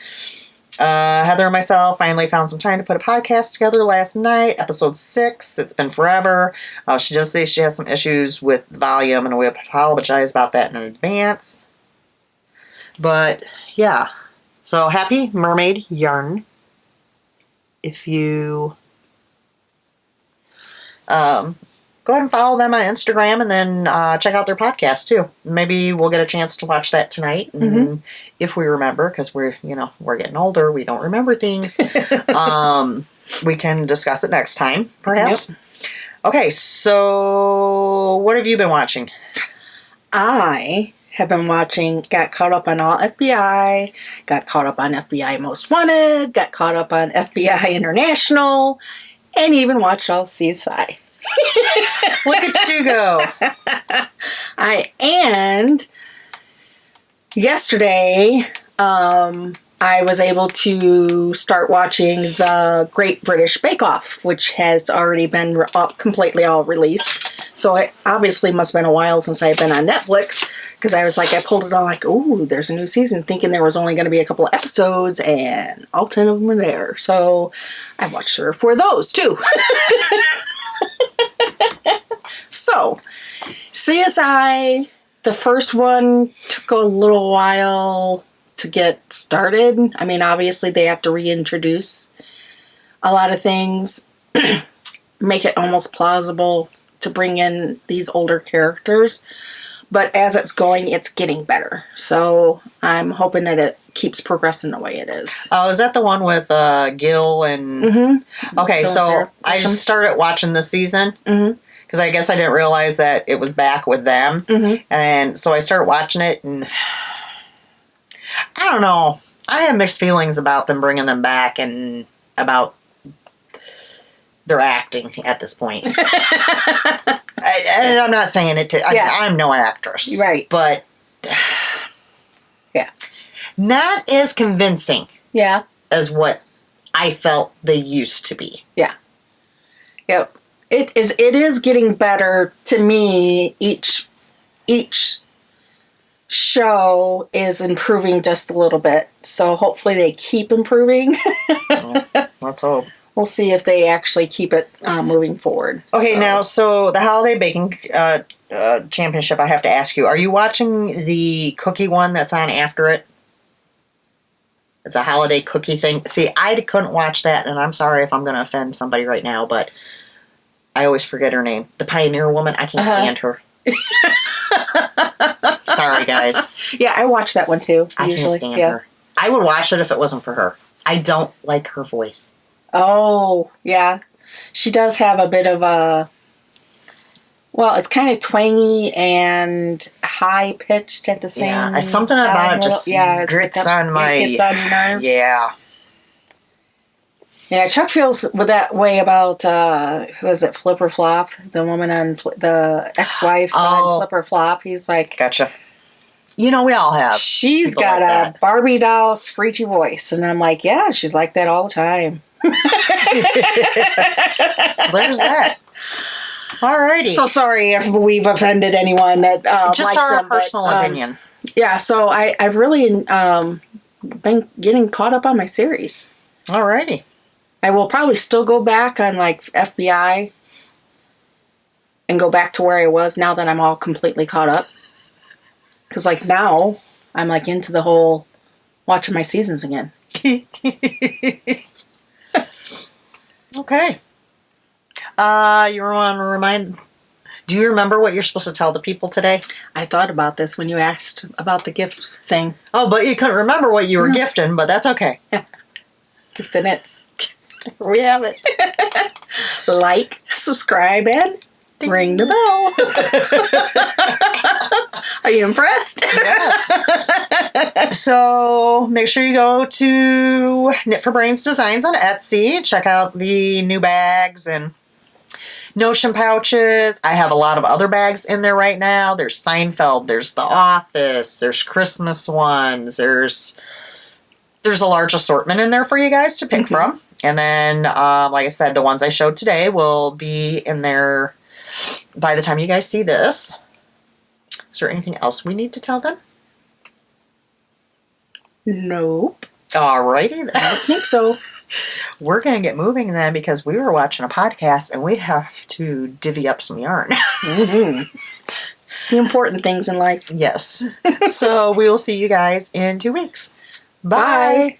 Heather and myself finally found some time to put a podcast together last night. Episode 6. It's been forever. She does say she has some issues with volume, and we apologize about that in advance. But, yeah. So, Happy Mermaid Yarn. If you go ahead and follow them on Instagram, and then check out their podcast too. Maybe we'll get a chance to watch that tonight, and if we remember, because we're getting older, we don't remember things. We can discuss it next time, perhaps. Yep. Okay, so what have you been watching? I have been watching, got caught up on all FBI, got caught up on FBI Most Wanted, got caught up on FBI International, and even watched all CSI. Look at you go. And yesterday, I was able to start watching the Great British Bake Off, which has already been completely all released. So it obviously must have been a while since I've been on Netflix, because I was like, I pulled it on like, ooh, there's a new season, thinking there was only going to be a couple of episodes, and all 10 of them are there. So I watched 3 or 4 of those too. So, CSI, the first one took a little while to get started. I mean, obviously they have to reintroduce a lot of things, make it almost plausible to bring in these older characters. But as it's going, it's getting better. So I'm hoping that it keeps progressing the way it is. Oh, is that the one with Gil and... Mm-hmm. Okay, so I just started watching this season. Mm-hmm. Because I guess I didn't realize that it was back with them. Mm-hmm. And so I started watching it, and I don't know. I have mixed feelings about them bringing them back and about their acting at this point. I'm not saying it to... I'm no actress. Right. But... Yeah. Not as convincing. Yeah. As what I felt they used to be. Yeah. Yep. It is getting better to me. Each show is improving just a little bit. So hopefully they keep improving. Well, let's hope. We'll see if they actually keep it moving forward. Okay, now, so the Holiday Baking Championship, I have to ask you, are you watching the cookie one that's on after it? It's a holiday cookie thing. See, I couldn't watch that, and I'm sorry if I'm going to offend somebody right now, but I always forget her name. The Pioneer Woman, I can't stand her. Sorry, guys. Yeah, I watch that one too. I can't stand her. I would watch it if it wasn't for her. I don't like her voice. Oh, yeah. She does have a bit of a... Well, it's kind of twangy and high-pitched at the same time. Yeah, something about it just grits on my... It gets on your nerves. Yeah. Yeah, Chuck feels with that way about, who is it, Flip or Flop? The woman on the ex-wife on Flip or Flop. He's like... Gotcha. You know, we all have. She's got a Barbie doll screechy voice. And I'm like, yeah, she's like that all the time. So there's that. Alrighty. So sorry if we've offended anyone that just likes our them, personal opinions. Yeah, so I've really been getting caught up on my series. Alrighty. I will probably still go back on like FBI and go back to where I was now that I'm all completely caught up. Because like now I'm like into the whole watching my seasons again. Okay. You want to remind... Do you remember what you're supposed to tell the people today? I thought about this when you asked about the gifts thing. Oh, but you couldn't remember what you were gifting, but that's okay. Gift the knits. We have it. Like, subscribe, and ring the bell. Are you impressed? Yes. So make sure you go to Knit for Brains Designs on Etsy. Check out the new bags and Notion pouches. I have a lot of other bags in there right now. There's Seinfeld. There's The Office. There's Christmas ones. There's a large assortment in there for you guys to pick from. And then, like I said, the ones I showed today will be in there by the time you guys see this. Is there anything else we need to tell them? Nope. Alrighty then. I don't think so. We're going to get moving then because we were watching a podcast and we have to divvy up some yarn. Mm-hmm. The important things in life. Yes. So we will see you guys in 2 weeks. Bye. Bye.